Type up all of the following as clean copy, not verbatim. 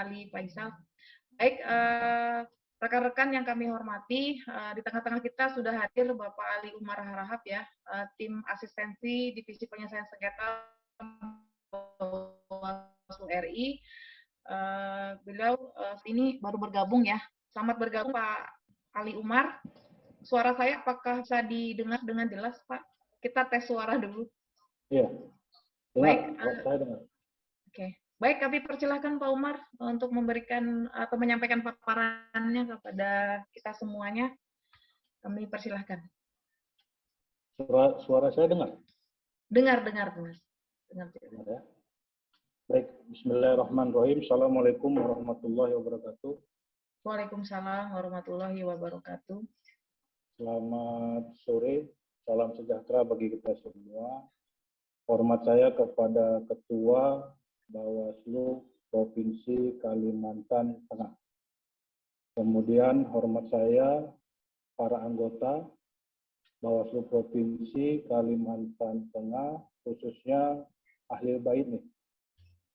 Ali Faisal. Baik, rekan-rekan yang kami hormati, di tengah-tengah kita sudah hadir Bapak Ali Umar Harahap ya, tim asistensi Divisi Penyelesaian Sengketa Bawaslu RI. Beliau ini baru bergabung ya. Selamat bergabung Pak Ali Umar. Suara saya apakah bisa didengar dengan jelas Pak? Kita tes suara dulu. Iya. Baik. Saya dengar. Oke. Baik, kami persilahkan Pak Umar untuk memberikan atau menyampaikan paparannya kepada kita semuanya. Kami persilahkan. Suara saya dengar? Dengar, Mas. Dengar ya. Baik, bismillahirrahmanirrahim. Assalamualaikum warahmatullahi wabarakatuh. Waalaikumsalam warahmatullahi wabarakatuh. Selamat sore, salam sejahtera bagi kita semua. Hormat saya kepada Ketua Bawaslu Provinsi Kalimantan Tengah. Kemudian hormat saya para anggota Bawaslu Provinsi Kalimantan Tengah, khususnya ahli bait nih,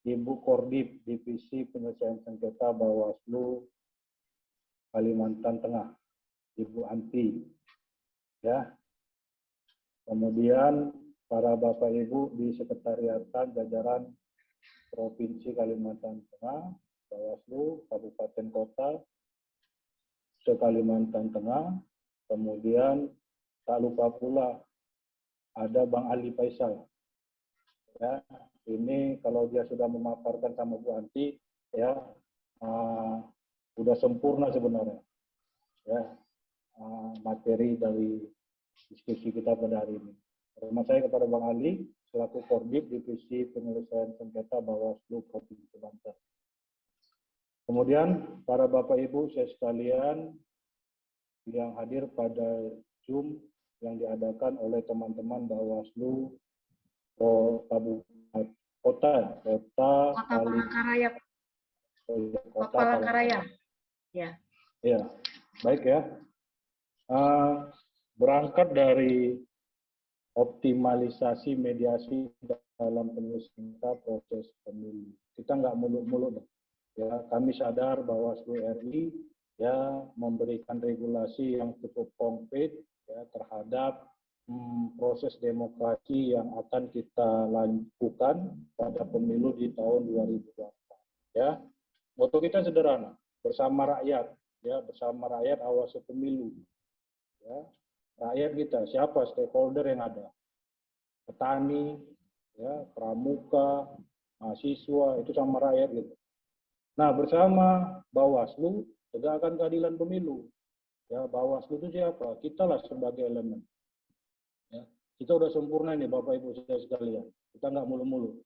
Ibu Kordip Divisi Penyelesaian Sengketa Bawaslu Kalimantan Tengah, Ibu Anti, ya. Kemudian para Bapak Ibu di Sekretariatan Jajaran Provinsi Kalimantan Tengah, Bawaslu, Kabupaten Kota, se-Kalimantan Tengah, kemudian tak lupa pula ada Bang Ali Faisal. Ya, ini kalau dia sudah memaparkan sama Bu Anti, ya, sudah sempurna sebenarnya, ya, materi dari diskusi kita pada hari ini. Hormat saya kepada Bang Ali selaku Korbit Divisi Penyelesaian Sengketa Bawaslu Provinsi Banten. Kemudian para Bapak Ibu saya sekalian yang hadir pada Zoom yang diadakan oleh teman-teman Bawaslu Kota Palangkaraya. Kota Palangkaraya. Ya. Ya, baik ya. Berangkat dari optimalisasi mediasi dalam penyelesaian proses pemilu. Kita nggak muluk-muluk. Ya, kami sadar bahwa Bawaslu RI ya memberikan regulasi yang cukup konkret ya terhadap proses demokrasi yang akan kita lakukan pada pemilu di tahun 2024. Ya, moto kita sederhana, bersama rakyat. Ya, bersama rakyat awasi pemilu. Ya, rakyat kita, siapa stakeholder yang ada? Petani, ya, pramuka, mahasiswa, itu sama rakyat gitu. Nah, bersama Bawaslu tegakkan keadilan pemilu. Ya, Bawaslu itu siapa? Kita lah sebagai elemen. Ya, kita udah sempurna nih Bapak Ibu saya sekalian. Kita nggak mulu-mulu.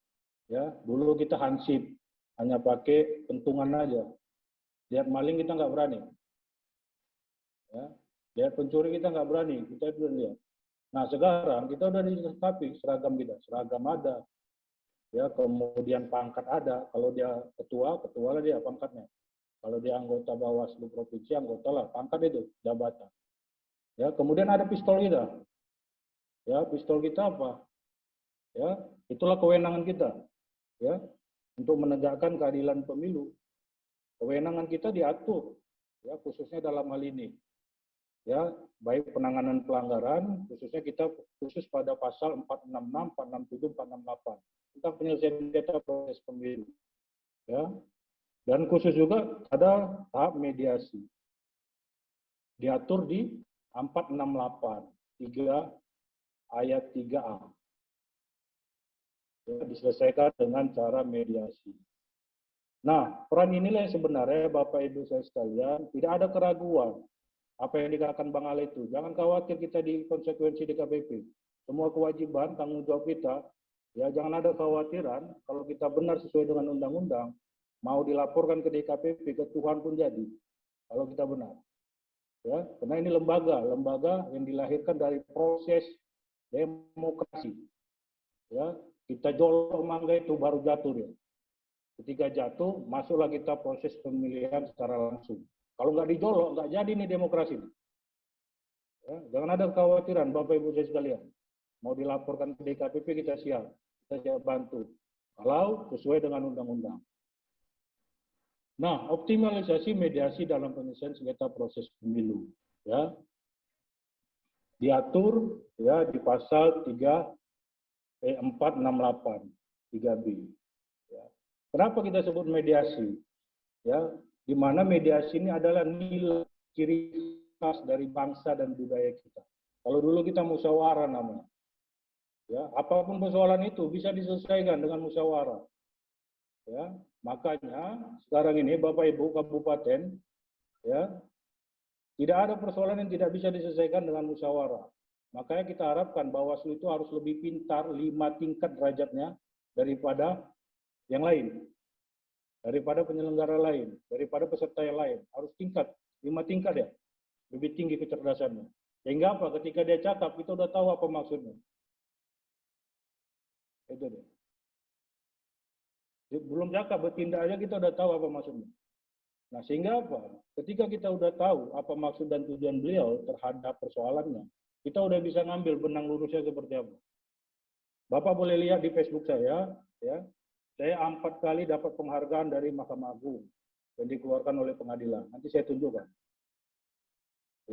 Ya, dulu kita hansip, hanya pakai pentungan aja. Lihat maling kita nggak berani. Ya, lihat pencuri kita nggak berani, kita belum lihat. Nah sekarang kita udah dilengkapi seragam kita, seragam ada, ya kemudian pangkat ada. Kalau dia ketua, ketua lah dia pangkatnya. Kalau dia anggota Bawaslu Provinsi, anggota lah pangkat itu jabatan. Ya kemudian ada pistol kita. Ya pistol kita apa? Ya itulah kewenangan kita. Ya untuk menegakkan keadilan pemilu. Kewenangan kita diatur, ya khususnya dalam hal ini. Ya, baik penanganan pelanggaran, khususnya kita khusus pada pasal 466, 467, 468 tentang penyelesaian sengketa proses pemilu. Ya, dan khusus juga ada tahap mediasi. Diatur di 468, 3 ayat 3A. Ya, diselesaikan dengan cara mediasi. Nah, peran inilah yang sebenarnya Bapak Ibu saya sekalian, tidak ada keraguan. Apa yang dikatakan Bang Ali itu, jangan khawatir kita di konsekuensi DKPP. Semua kewajiban, tanggung jawab kita, ya jangan ada kekhawatiran. Kalau kita benar sesuai dengan undang-undang, mau dilaporkan ke DKPP, ke Tuhan pun jadi. Kalau kita benar. Ya, karena ini lembaga yang dilahirkan dari proses demokrasi. Ya, kita jolok mangga itu baru jatuh dia. Ketika jatuh, masuklah kita proses pemilihan secara langsung. Kalau nggak dijolok, nggak jadi nih demokrasi. Ya, jangan ada kekhawatiran, Bapak Ibu saya sekalian. Mau dilaporkan ke DKPP, kita siap bantu. Kalau sesuai dengan undang-undang. Nah, optimalisasi mediasi dalam penyelesaian sengketa proses pemilu, ya, diatur ya di pasal 468 3B. Ya. Kenapa kita sebut mediasi? Ya, di mana mediasi ini adalah nilai ciri khas dari bangsa dan budaya kita. Kalau dulu kita musyawarah namanya. Ya, apapun persoalan itu bisa diselesaikan dengan musyawarah. Ya, makanya sekarang ini Bapak Ibu kabupaten, ya, tidak ada persoalan yang tidak bisa diselesaikan dengan musyawarah. Makanya kita harapkan Bawaslu itu harus lebih pintar 5 tingkat derajatnya daripada yang lain, daripada penyelenggara lain, daripada peserta yang lain. Harus 5 tingkat ya, lebih tinggi kecerdasannya. Sehingga apa? Ketika dia cakap, kita udah tahu apa maksudnya. Itu deh. Belum cakap, bertindak aja kita udah tahu apa maksudnya. Nah, sehingga apa? Ketika kita udah tahu apa maksud dan tujuan beliau terhadap persoalannya, kita udah bisa ngambil benang lurusnya seperti apa. Bapak boleh lihat di Facebook saya, ya, saya 4 kali dapat penghargaan dari Mahkamah Agung yang dikeluarkan oleh pengadilan. Nanti saya tunjukkan.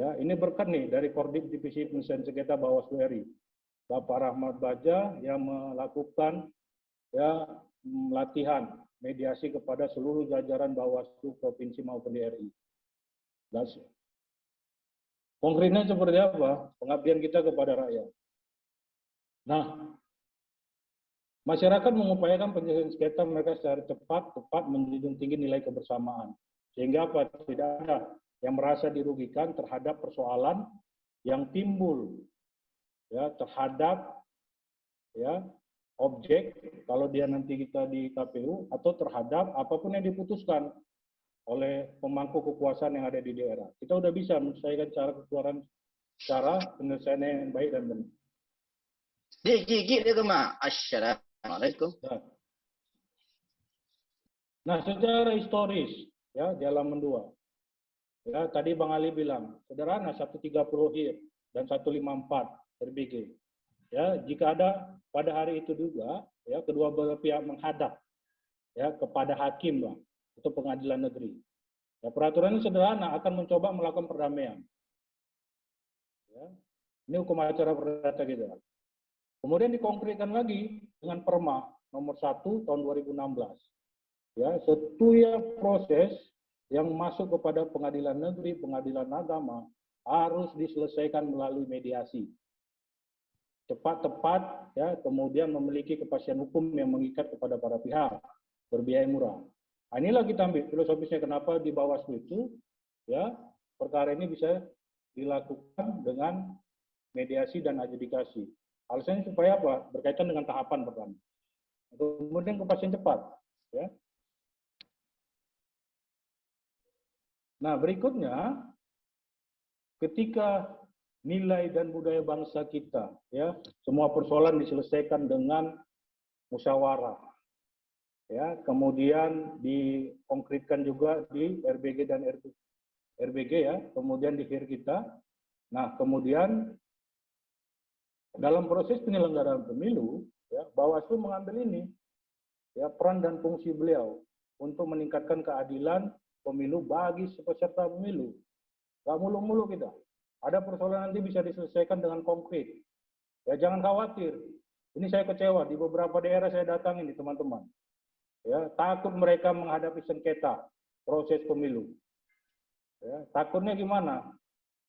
Ya, ini berkat nih dari Kordip Divisi Penyelesaian Sengketa Bawaslu RI. Bapak Rahmat Baja yang melakukan ya latihan mediasi kepada seluruh jajaran Bawaslu provinsi maupun di RI. Konkretnya seperti apa? Pengabdian kita kepada rakyat. Nah, masyarakat mengupayakan penyelesaian sengketa mereka secara tepat menjunjung tinggi nilai kebersamaan. Sehingga apa? Tidak ada yang merasa dirugikan terhadap persoalan yang timbul ya terhadap ya objek kalau dia nanti kita di KPU atau terhadap apapun yang diputuskan oleh pemangku kekuasaan yang ada di daerah. Kita udah bisa menyelesaikan cara penyelesaian yang baik dan benar. Gigi dia mah. Assalamualaikum. Nah, secara historis ya di halaman 2. Ya, tadi Bang Ali bilang, sederhana 130 HIR dan 154 RBG. Ya, jika ada pada hari itu juga ya kedua belah pihak menghadap ya kepada hakim Bang atau pengadilan negeri. Ya, peraturan ini sederhana akan mencoba melakukan perdamaian. Ya, ini hukum acara perdata kita. Kemudian dikonkretkan lagi dengan Perma nomor 1 tahun 2016. Ya, setiap proses yang masuk kepada pengadilan negeri, pengadilan agama harus diselesaikan melalui mediasi. Cepat-tepat, ya, kemudian memiliki kepastian hukum yang mengikat kepada para pihak, berbiaya murah. Nah, inilah kita ambil filosofisnya kenapa di Bawaslu itu, ya, perkara ini bisa dilakukan dengan mediasi dan adjudikasi. Alasannya supaya apa? Berkaitan dengan tahapan pertama. Kemudian kepastian cepat, ya. Nah, berikutnya, ketika nilai dan budaya bangsa kita, ya, semua persoalan diselesaikan dengan musyawarah, ya, kemudian dikonkretkan juga di RBG dan RBG, ya, kemudian di HIR kita. Nah, kemudian dalam proses penyelenggaraan pemilu, ya, Bawaslu mengambil ini, ya, peran dan fungsi beliau untuk meningkatkan keadilan pemilu bagi peserta pemilu. Gak mulu-mulu kita. Ada persoalan nanti bisa diselesaikan dengan konkret. Ya, jangan khawatir. Ini saya kecewa di beberapa daerah saya datang ini teman-teman. Ya, takut mereka menghadapi sengketa proses pemilu. Ya, takutnya gimana?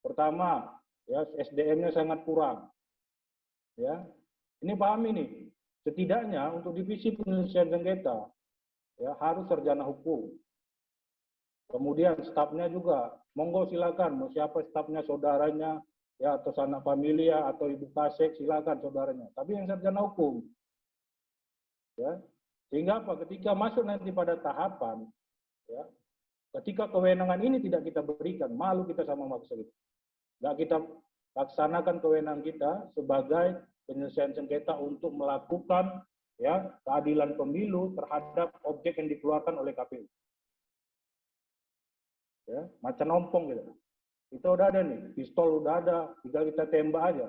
Pertama, ya, SDM-nya sangat kurang. Ya, ini paham ini. Setidaknya untuk divisi penyelesaian sengketa, ya, harus sarjana hukum. Kemudian stafnya juga, monggo silakan, mau siapa stafnya, saudaranya, ya, atau sanak familia, atau ibu kasek, silakan saudaranya. Tapi yang sarjana hukum, ya, sehingga apa? Ketika masuk nanti pada tahapan, ya, ketika kewenangan ini tidak kita berikan, malu kita sama maksa kita. Nggak kita laksanakan kewenangan kita sebagai penyelesaian sengketa untuk melakukan ya keadilan pemilu terhadap objek yang dikeluarkan oleh KPU. Ya, macan ompong gitu. Itu udah ada nih, pistol udah ada, tinggal kita tembak aja.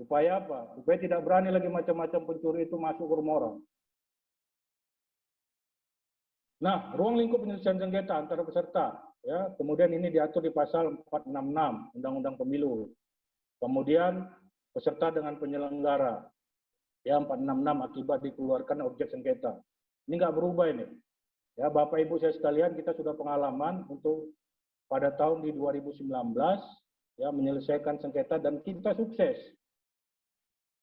Supaya apa? Supaya tidak berani lagi macam-macam pencuri itu masuk ke rumah orang. Nah, ruang lingkup penyelesaian sengketa antara peserta, ya, kemudian ini diatur di pasal 466 Undang-Undang Pemilu. Kemudian peserta dengan penyelenggara, ya 466 akibat dikeluarkan objek sengketa. Ini nggak berubah ini. Ya, Bapak Ibu saya sekalian, kita sudah pengalaman untuk pada tahun di 2019 ya menyelesaikan sengketa dan kita sukses.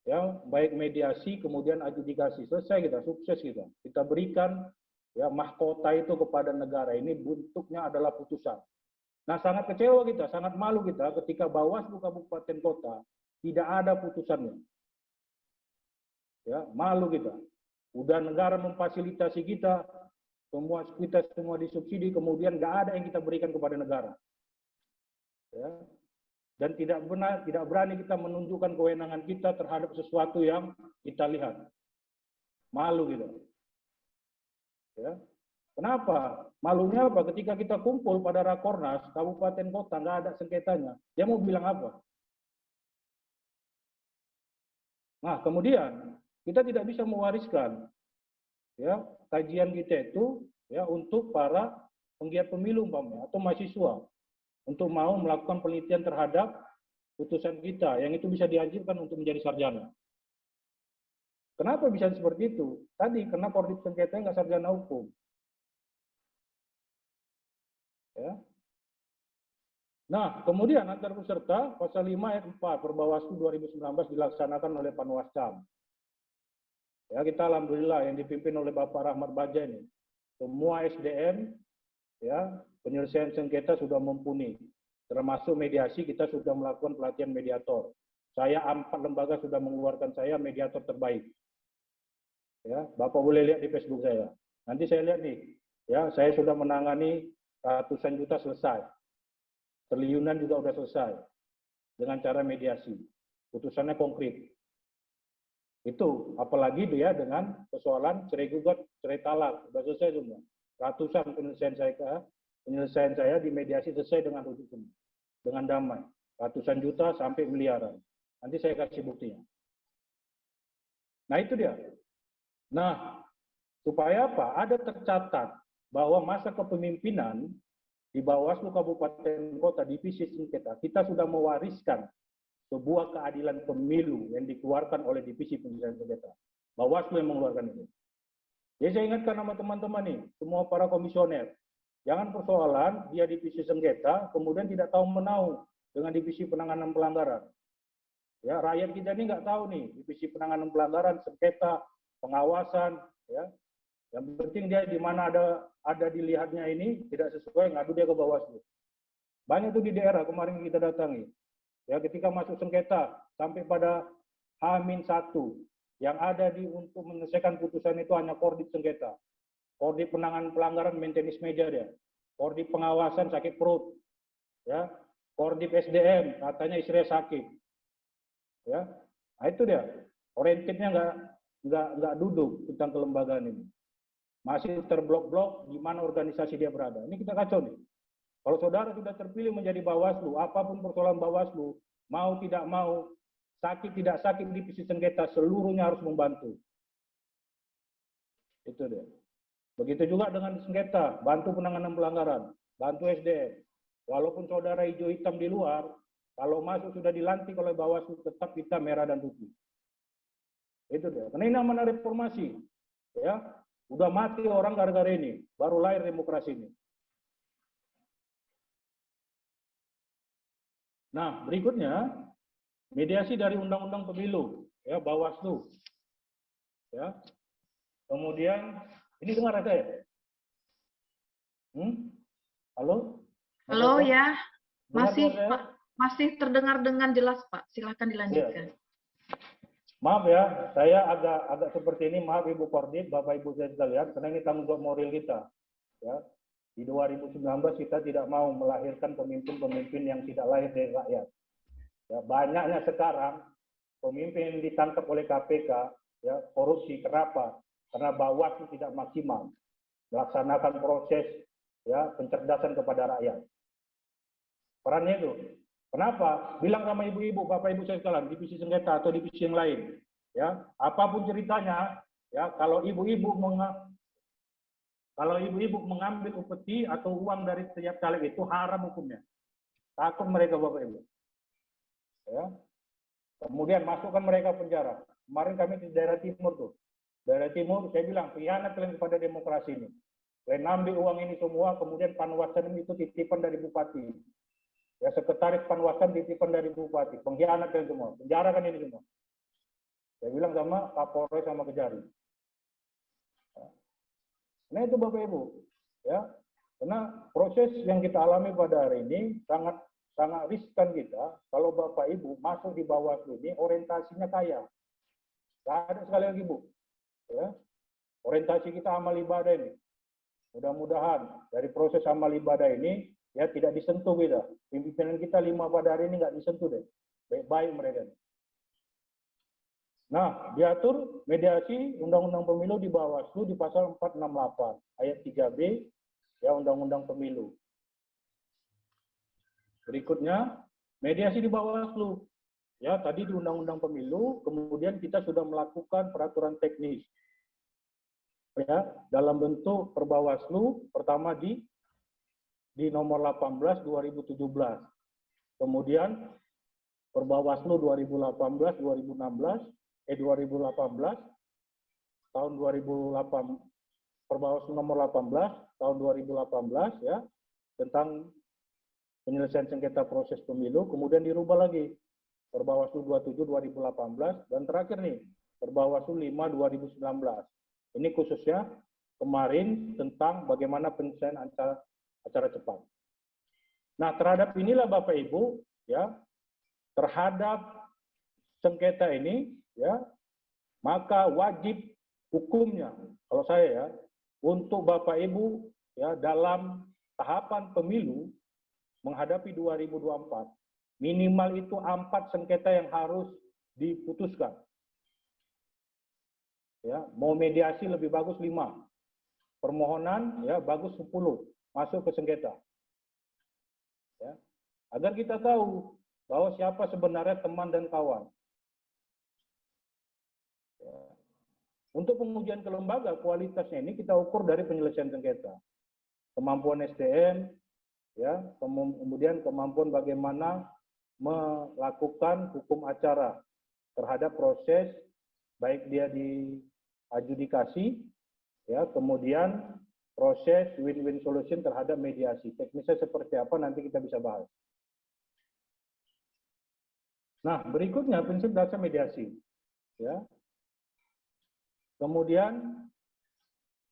Ya, baik mediasi kemudian adjudikasi selesai kita sukses kita. Kita berikan ya mahkota itu kepada negara, ini bentuknya adalah putusan. Nah, sangat kecewa kita, sangat malu kita ketika Bawaslu Kabupaten Kota tidak ada putusannya. Ya, malu kita. Udah negara memfasilitasi kita semua disubsidi, kemudian nggak ada yang kita berikan kepada negara. Ya. Dan tidak berani kita menunjukkan kewenangan kita terhadap sesuatu yang kita lihat. Malu gitu. Ya. Kenapa? Malunya apa? Ketika kita kumpul pada Rakornas, kabupaten kota nggak ada sengketanya. Dia mau bilang apa? Nah, kemudian kita tidak bisa mewariskan ya kajian kita itu ya untuk para penggiat pemilu umpamanya atau mahasiswa untuk mau melakukan penelitian terhadap putusan kita yang itu bisa diajukan untuk menjadi sarjana. Kenapa bisa seperti itu? Tadi karena koordinat sengketa nggak sarjana hukum. Ya. Nah, kemudian antar peserta pasal 5 ayat 4 Perbawaslu 2019 dilaksanakan oleh Panwascam. Ya, kita alhamdulillah yang dipimpin oleh Bapak Rahmat Baja ini. Semua SDM ya, penyelesaian sengketa sudah mumpuni. Termasuk mediasi kita sudah melakukan pelatihan mediator. Saya 4 lembaga sudah mengeluarkan saya mediator terbaik. Ya, Bapak boleh lihat di Facebook saya. Nanti saya lihat nih, ya, saya sudah menangani ratusan juta selesai. Triliunan juga sudah selesai dengan cara mediasi. Putusannya konkret. Itu apalagi dia dengan persoalan cerai gugat, cerai talak, sudah selesai semua. Ratusan penyelesaian saya di mediasi selesai dengan rujuk semua, dengan damai. Ratusan juta sampai miliaran. Nanti saya kasih buktinya. Nah, itu dia. Nah, supaya apa? Ada tercatat bahwa masa kepemimpinan di Bawaslu Kabupaten Kota Divisi Sengketa, kita sudah mewariskan sebuah keadilan pemilu yang dikeluarkan oleh Divisi Penyelesaian Sengketa. Bawaslu yang mengeluarkan itu. Jadi saya ingatkan sama teman-teman nih, semua para komisioner, jangan persoalan dia Divisi Sengketa, kemudian tidak tahu menahu dengan Divisi Penanganan Pelanggaran. Ya, rakyat kita ini nggak tahu nih, Divisi Penanganan Pelanggaran, sengketa, pengawasan, ya. Yang penting dia di mana ada dilihatnya ini tidak sesuai, ngadu dia ke Bawaslu. Banyak tuh di daerah kemarin kita datangi. Ya, ketika masuk sengketa sampai pada H-1 yang ada untuk menyelesaikan putusan itu hanya koordinat sengketa. Koordinat penanganan pelanggaran maintenance meja dia. Koordinat pengawasan sakit perut. Ya. Koordinat SDM katanya istri sakit. Ya. Nah, itu dia. Orientednya nggak duduk tentang kelembagaan ini. Masih terblok-blok di mana organisasi dia berada. Ini kita kacau nih. Kalau saudara sudah terpilih menjadi Bawaslu, apapun persoalan Bawaslu, mau tidak mau, sakit tidak sakit divisi sengketa, seluruhnya harus membantu. Itu dia. Begitu juga dengan sengketa, bantu penanganan pelanggaran, bantu SDM. Walaupun saudara hijau hitam di luar, kalau masuk sudah dilantik oleh Bawaslu, tetap kita merah dan putih. Itu dia. Karena ini amanah reformasi. Ya, udah mati orang gara-gara ini, baru lahir demokrasi ini. Nah, berikutnya mediasi dari Undang-Undang Pemilu, ya Bawaslu. Ya. Kemudian ini dengar saya? Halo? Halo ya, masih saya? Pak, masih terdengar dengan jelas Pak. Silakan dilanjutkan. Ya. Maaf ya, saya agak seperti ini. Maaf Ibu Koordinat, Bapak Ibu saya sekalian, karena ini tanggung jawab moral kita. Ya. Di 2019 kita tidak mau melahirkan pemimpin-pemimpin yang tidak lahir dari rakyat. Ya, banyaknya sekarang pemimpin yang ditangkap oleh KPK, ya, korupsi. Kenapa? Karena Bawaslu tidak maksimal melaksanakan proses ya pencerdasan kepada rakyat. Perannya itu. Kenapa? Bilang sama ibu-ibu, bapak ibu saya sekalian, divisi sengketa atau divisi yang lain, ya, apapun ceritanya, ya, kalau ibu-ibu Kalau ibu-ibu mengambil upeti atau uang dari setiap caleg itu haram hukumnya. Takut mereka Bapak Ibu. Ya. Kemudian masukkan mereka penjara. Kemarin kami di daerah timur tuh. Daerah timur saya bilang khianat kalian kepada demokrasi ini. Kalian ambil uang ini semua, kemudian Panwasan itu titipan dari bupati. Ya, sekretaris Panwasan titipan dari bupati. Pengkhianat kalian semua. Penjarakan ini semua. Saya bilang sama Kapolres sama Kejari. Nah itu Bapak Ibu, ya, karena proses yang kita alami pada hari ini sangat riskan kita. Kalau Bapak Ibu masuk di Bawaslu ini orientasinya kaya, nggak ada sekali lagi Bu, ya. Orientasi kita amal ibadah ini, mudah-mudahan dari proses amal ibadah ini ya tidak disentuh kita. Pimpinan kita 5 pada hari ini nggak disentuh deh, baik-baik mereka. Nah, diatur mediasi Undang-Undang Pemilu di Bawaslu di pasal 468 ayat 3B ya Undang-Undang Pemilu. Berikutnya, mediasi di Bawaslu. Ya, tadi di Undang-Undang Pemilu, kemudian kita sudah melakukan peraturan teknis. Ya, dalam bentuk Perbawaslu pertama di nomor 18 2017. Kemudian Perbawaslu 2018 2018 2018 tahun 2008 Perbawaslu nomor 18 tahun 2018 ya tentang penyelesaian sengketa proses pemilu, kemudian dirubah lagi Perbawaslu 27 2018 dan terakhir nih Perbawaslu 5 2019. Ini khususnya kemarin tentang bagaimana penyelesaian acara cepat. Nah, terhadap inilah Bapak Ibu ya, terhadap sengketa ini ya, maka wajib hukumnya kalau saya ya untuk Bapak Ibu ya dalam tahapan pemilu menghadapi 2024 minimal itu 4 sengketa yang harus diputuskan. Ya, mau mediasi lebih bagus 5. Permohonan ya bagus 10 masuk ke sengketa. Ya. Agar kita tahu bahwa siapa sebenarnya teman dan kawan. Untuk pengujian ke lembaga, kualitasnya ini kita ukur dari penyelesaian sengketa. Kemampuan SDM, ya, kemudian kemampuan bagaimana melakukan hukum acara terhadap proses, baik dia di adjudikasi, ya, kemudian proses win-win solution terhadap mediasi. Teknisnya seperti apa nanti kita bisa bahas. Nah, berikutnya prinsip dasar mediasi. Ya. Kemudian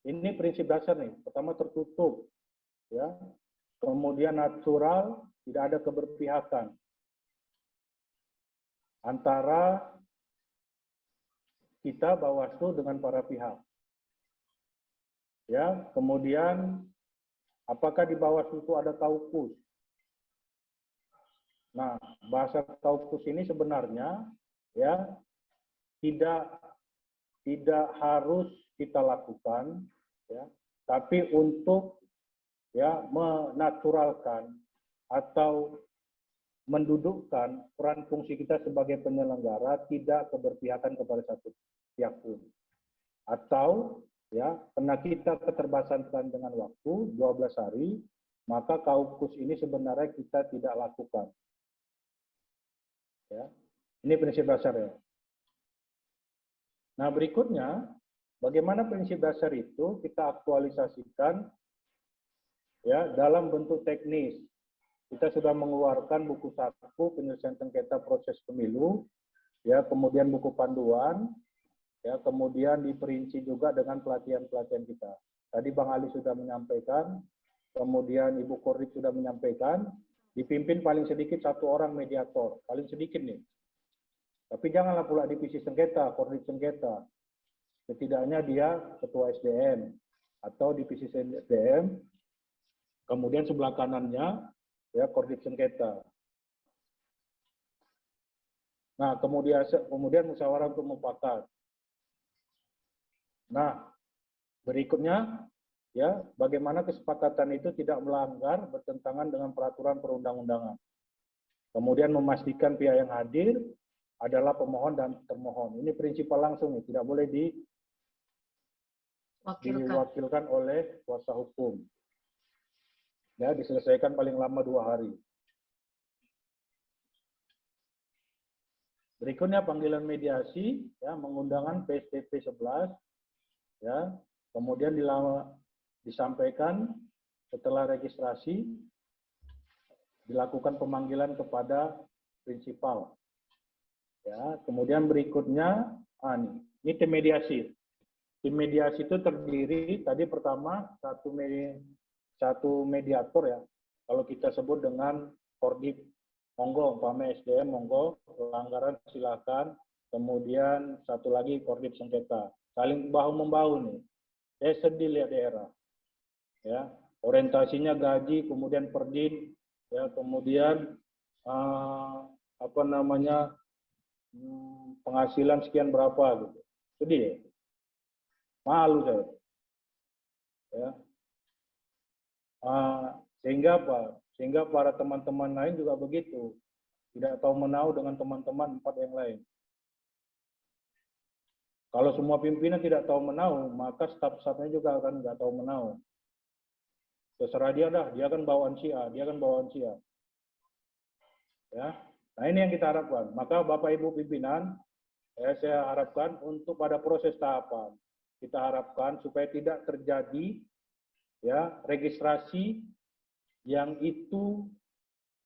ini prinsip dasar nih. Pertama tertutup, ya. Kemudian natural, tidak ada keberpihakan antara kita Bawaslu dengan para pihak. Ya, kemudian apakah di Bawaslu itu ada kaukus? Nah, bahasa kaukus ini sebenarnya ya tidak harus kita lakukan, ya, tapi untuk ya menaturalkan atau mendudukkan peran fungsi kita sebagai penyelenggara tidak keberpihakan kepada satu pihak pun. Atau ya karena kita keterbatasan dengan waktu 12 hari, maka kaukus ini sebenarnya kita tidak lakukan. Ya, ini prinsip dasar ya. Nah, berikutnya, bagaimana prinsip dasar itu kita aktualisasikan ya dalam bentuk teknis. Kita sudah mengeluarkan buku saku penyelesaian sengketa proses pemilu, ya, kemudian buku panduan, ya, kemudian diperinci juga dengan pelatihan-pelatihan kita. Tadi Bang Ali sudah menyampaikan, kemudian Ibu Korik sudah menyampaikan, dipimpin paling sedikit 1 orang mediator, paling sedikit nih. Tapi janganlah pula divisi sengketa, koordinat sengketa. Setidaknya dia ketua SDM atau divisi SDM, kemudian sebelah kanannya ya koordinat sengketa. Nah, kemudian musyawarah untuk mufakat. Nah, berikutnya ya bagaimana kesepakatan itu tidak melanggar bertentangan dengan peraturan perundang-undangan. Kemudian memastikan pihak yang hadir adalah pemohon dan termohon. Ini prinsipal langsung nih, tidak boleh Wakilkan. diwakilkan oleh kuasa hukum. Ya, diselesaikan paling lama 2 hari. Berikutnya panggilan mediasi, ya, mengundangkan PSDP 11, ya, kemudian disampaikan setelah registrasi, dilakukan pemanggilan kepada prinsipal. Ya, kemudian berikutnya, ini tim mediasi. Tim mediasi itu terdiri tadi pertama satu mediator ya. Kalau kita sebut dengan Kordip, monggo, umpama SDM monggo, pelanggaran silakan. Kemudian satu lagi Kordip sengketa. Saling bahu membahu nih. Saya sedih lihat daerah. Ya, orientasinya gaji, kemudian perdin, ya, kemudian penghasilan sekian berapa gitu. Sedih ya. Malu saya. Ya. Sehingga apa? Sehingga para teman-teman lain juga begitu. Tidak tahu menau dengan teman-teman 4 yang lain. Kalau semua pimpinan tidak tahu menau, maka staf-stafnya juga akan nggak tahu menau. Terserah dia dah, dia kan bawaan si A, dia kan bawaan si A. Ya. Nah ini yang kita harapkan. Maka Bapak Ibu pimpinan, saya harapkan untuk pada proses tahapan, kita harapkan supaya tidak terjadi ya registrasi yang itu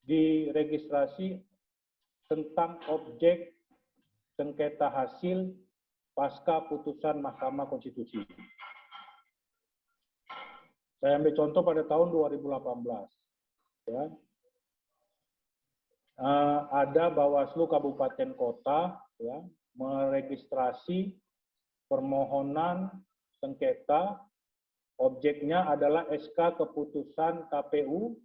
diregistrasi tentang objek sengketa hasil pasca putusan Mahkamah Konstitusi. Saya ambil contoh pada tahun 2018. Ya. Ada Bawaslu Kabupaten Kota ya, meregistrasi permohonan sengketa, objeknya adalah SK keputusan KPU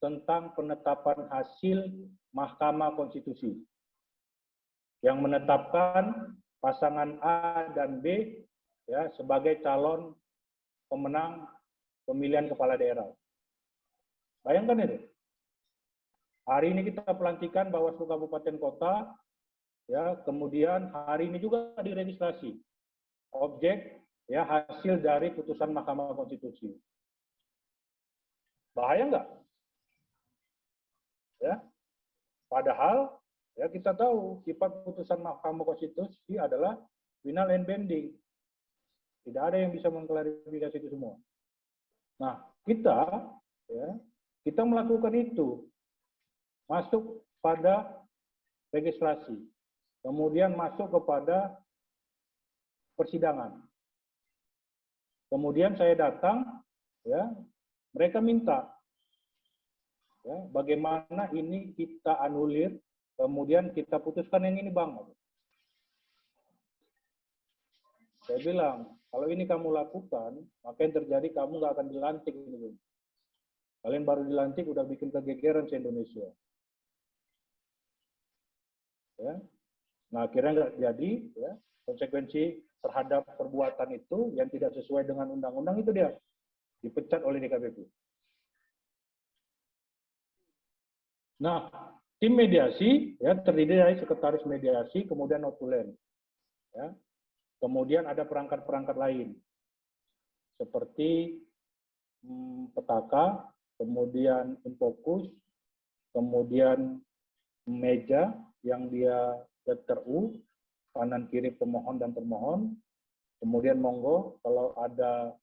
tentang penetapan hasil Mahkamah Konstitusi yang menetapkan pasangan A dan B ya sebagai calon pemenang pemilihan kepala daerah. Bayangkan itu. Hari ini kita pelantikan Bawaslu Kabupaten Kota, ya, kemudian hari ini juga diregistrasi objek ya hasil dari putusan Mahkamah Konstitusi. Bahaya nggak? Ya, padahal ya kita tahu sifat putusan Mahkamah Konstitusi adalah final and binding. Tidak ada yang bisa mengklarifikasi itu semua. Nah, kita melakukan itu, masuk pada registrasi, kemudian masuk kepada persidangan. Kemudian saya datang, ya, mereka minta, ya, bagaimana ini kita anulir, kemudian kita putuskan yang ini bang. Saya bilang, kalau ini kamu lakukan, maka yang terjadi kamu nggak akan dilantik. Kalian baru dilantik udah bikin kegegeran se-Indonesia. Ya. Nah akhirnya nggak jadi, ya, konsekuensi terhadap perbuatan itu yang tidak sesuai dengan undang-undang itu dia dipecat oleh DKPP. Nah tim mediasi ya terdiri dari sekretaris mediasi, kemudian notulen, ya. Kemudian ada perangkat-perangkat lain seperti petaka, kemudian infokus, kemudian meja yang dia terU, kanan kiri pemohon dan termohon, kemudian monggo kalau ada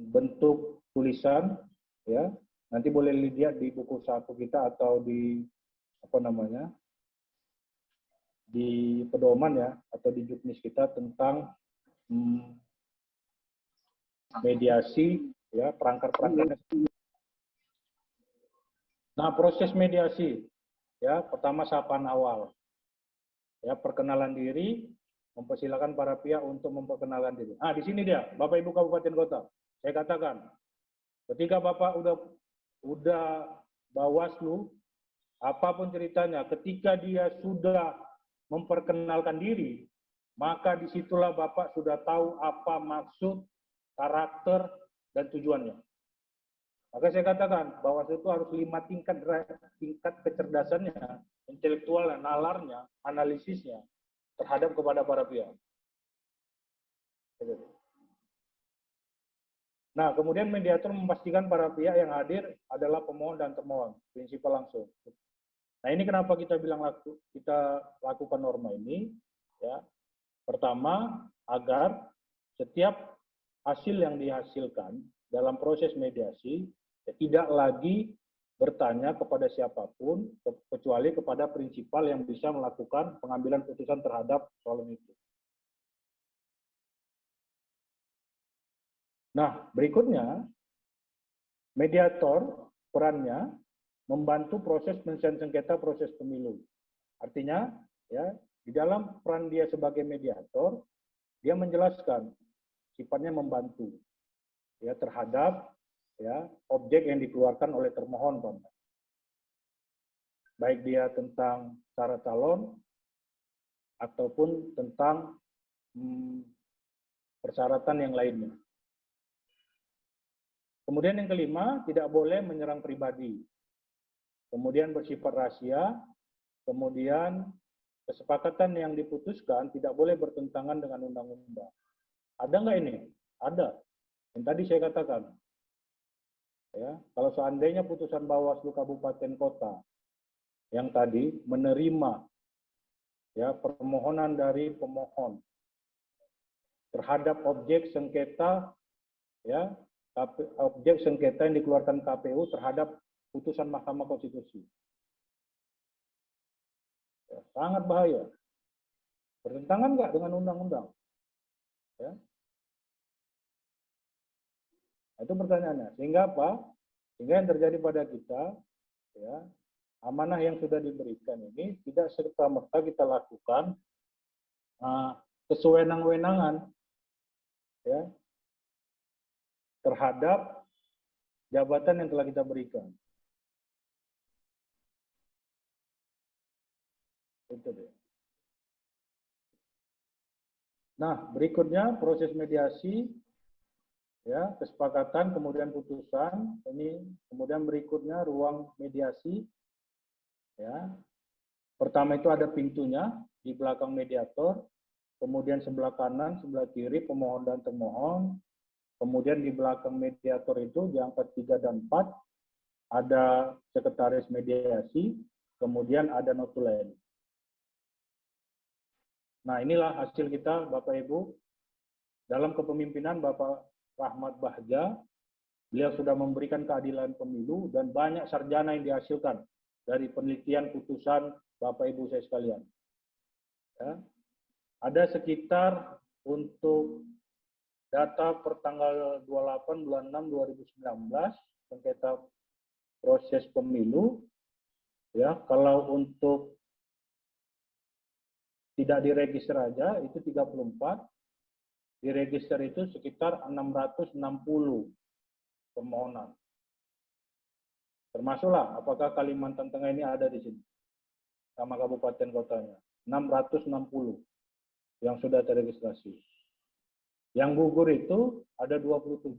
bentuk tulisan ya nanti boleh lihat di buku saku kita atau di di pedoman ya atau di juknis kita tentang mediasi ya perangkat-perangkatnya. Nah proses mediasi ya pertama sapaan awal ya perkenalan diri, mempersilakan para pihak untuk memperkenalkan diri. Di sini dia Bapak Ibu Kabupaten Kota. Saya katakan ketika Bapak udah Bawaslu apapun ceritanya, ketika dia sudah memperkenalkan diri, maka disitulah Bapak sudah tahu apa maksud, karakter, dan tujuannya. Maka saya katakan, Bawaslu itu harus 5 tingkat kecerdasannya intelektual dan nalarnya, analisisnya terhadap kepada para pihak. Nah, kemudian mediator memastikan para pihak yang hadir adalah pemohon dan termohon, prinsipal langsung. Nah, ini kenapa kita bilang kita lakukan norma ini, ya. Pertama, agar setiap hasil yang dihasilkan dalam proses mediasi tidak lagi bertanya kepada siapapun, kecuali kepada prinsipal yang bisa melakukan pengambilan putusan terhadap soalan itu. Nah, berikutnya, mediator perannya membantu proses penyelesaian sengketa proses pemilu. Artinya, ya, di dalam peran dia sebagai mediator, dia menjelaskan, sifatnya membantu, ya, terhadap, ya, objek yang dikeluarkan oleh termohon, baik dia tentang syarat calon ataupun tentang persyaratan yang lainnya. Kemudian yang kelima, tidak boleh menyerang pribadi. Kemudian bersifat rahasia, kemudian kesepakatan yang diputuskan tidak boleh bertentangan dengan undang-undang. Ada nggak ini? Ada. Yang tadi saya katakan. Ya, kalau seandainya putusan Bawaslu Kabupaten Kota yang tadi menerima, ya, permohonan dari pemohon terhadap objek sengketa, ya, objek sengketa yang dikeluarkan KPU terhadap putusan Mahkamah Konstitusi. Ya, sangat bahaya. Bertentangan nggak dengan undang-undang? Ya. Itu pertanyaannya. Sehingga apa? Sehingga yang terjadi pada kita, ya, amanah yang sudah diberikan ini tidak serta-merta kita lakukan kesewenang-wenangan, ya, terhadap jabatan yang telah kita berikan. Itu dia. Nah, berikutnya proses mediasi, ya, kesepakatan, kemudian putusan. Ini kemudian berikutnya ruang mediasi, ya. Pertama itu ada pintunya di belakang mediator, kemudian sebelah kanan, sebelah kiri pemohon dan termohon. Kemudian di belakang mediator itu di angka 3 dan 4 ada sekretaris mediasi, kemudian ada notulen. Nah, inilah hasil kita Bapak Ibu. Dalam kepemimpinan Bapak Rahmat Bahja, beliau sudah memberikan keadilan pemilu dan banyak sarjana yang dihasilkan dari penelitian putusan Bapak Ibu saya sekalian. Ya. Ada sekitar untuk data per tanggal 28 bulan 6 2019 sengketa proses pemilu, ya, kalau untuk tidak diregister aja itu 34, diregister itu sekitar 660 permohonan. Termasuklah apakah Kalimantan Tengah ini ada di sini sama kabupaten kotanya. 660 yang sudah terregistrasi. Yang gugur itu ada 27,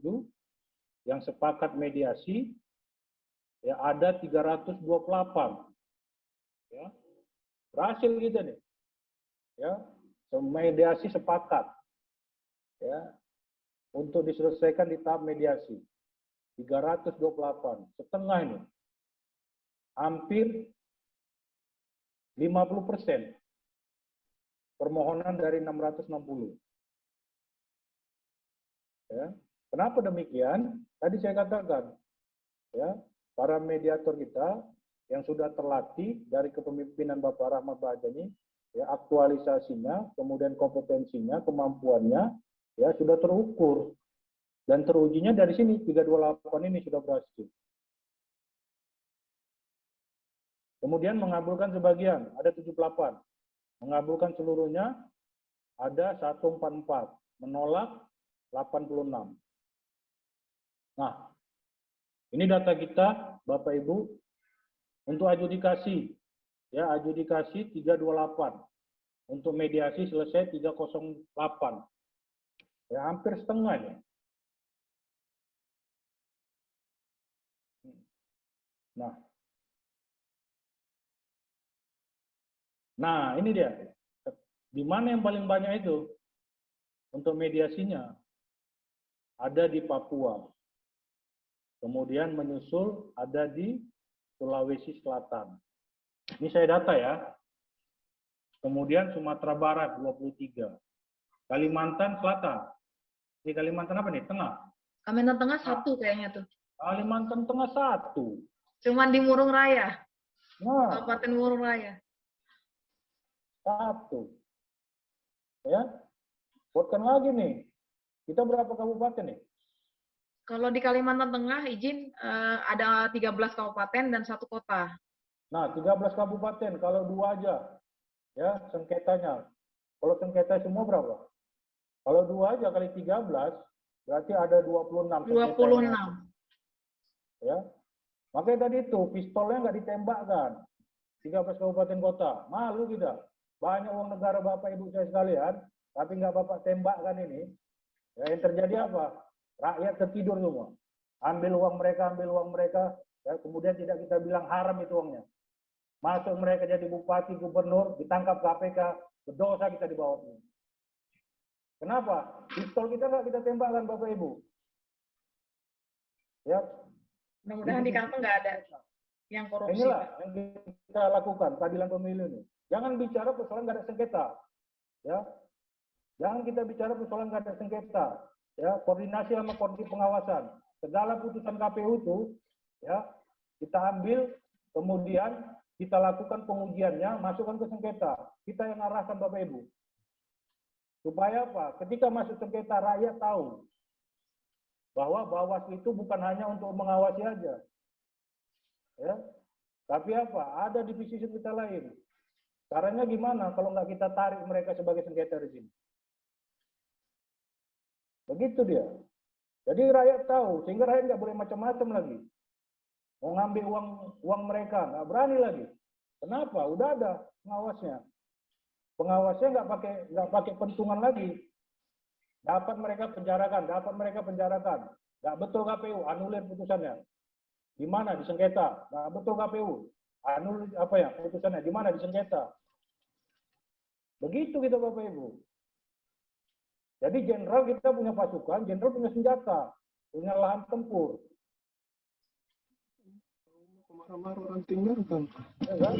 yang sepakat mediasi ya ada 328. Ya. Berhasil kita nih. Ya, mediasi sepakat. Ya. Untuk diselesaikan di tahap mediasi. 328, setengah ini. Hampir 50% permohonan dari 660. Ya. Kenapa demikian? Tadi saya katakan, ya, para mediator kita yang sudah terlatih dari kepemimpinan Bapak Rahmat Bahja ini, ya, aktualisasinya, kemudian kompetensinya, kemampuannya, ya, sudah terukur. Dan terujinya dari sini, 328 ini sudah berhasil. Kemudian mengabulkan sebagian, ada 78. Mengabulkan seluruhnya, ada 144. Menolak 86. Nah, ini data kita, Bapak Ibu, untuk adjudikasi. Ya, adjudikasi 328. Untuk mediasi selesai 308. Ya, hampir setengahnya. Nah, Nah, ini dia. Di mana yang paling banyak itu untuk mediasinya? Ada di Papua. Kemudian menyusul ada di Sulawesi Selatan. Ini saya data ya. Kemudian Sumatera Barat 23. Kalimantan Selatan. Di Kalimantan apa nih? Tengah. Kalimantan Tengah satu kayaknya tuh. Kalimantan Tengah 1. Cuman di Murung Raya. Nah, Kabupaten Murung Raya. 1. Ya. Buatkan lagi nih. Kita berapa kabupaten nih? Kalau di Kalimantan Tengah izin ada 13 kabupaten dan 1 kota. Nah, 13 kabupaten. Kalau 2 aja. Ya, sengketanya. Kalau sengketa semua berapa? Kalau 2 aja kali 13, berarti ada 26. 26. Ya. Makanya tadi itu, pistolnya nggak ditembakkan. 13 kabupaten kota. Malu kita. Banyak uang negara Bapak Ibu saya sekalian, tapi nggak Bapak tembakkan ini. Ya, yang terjadi apa? Rakyat tertidur semua. Ambil uang mereka, ya, kemudian tidak kita bilang haram itu uangnya. Masuk mereka jadi bupati, gubernur, ditangkap KPK, berdosa kita di bawah ini. Kenapa? Pistol kita nggak kita tembakkan Bapak Ibu. Ya. Mudah-mudahan di Kalteng nggak ada yang korupsi. Inilah yang kita lakukan, keadilan pemilu ini. Jangan bicara persoalan nggak ada sengketa. Ya. Jangan kita bicara persoalan nggak ada sengketa. Ya, koordinasi sama koordinasi pengawasan. Segala putusan KPU itu, ya, kita ambil, kemudian kita lakukan pengujiannya, masukkan ke sengketa. Kita yang arahkan Bapak Ibu. Supaya apa? Ketika masuk sengketa, rakyat tahu bahwa Bawaslu itu bukan hanya untuk mengawasi aja. Ya. Tapi apa? Ada divisi sengketa lain. Caranya gimana kalau nggak kita tarik mereka sebagai sengketa di sini? Begitu dia. Jadi rakyat tahu, sehingga rakyat nggak boleh macam-macam lagi. Mau ngambil uang mereka, nggak berani lagi. Kenapa? Udah ada pengawasnya. Pengawasnya nggak pakai pentungan lagi. Dapat mereka penjarakan. Nggak betul KPU, anulir putusannya. Di mana? Di sengketa. Nggak betul KPU, anulir putusannya. Di mana? Di sengketa. Begitu kita Bapak Ibu. Jadi jenderal kita punya pasukan, jenderal punya senjata, punya lahan tempur. Marah-marah orang tinggalkan. Ya kan?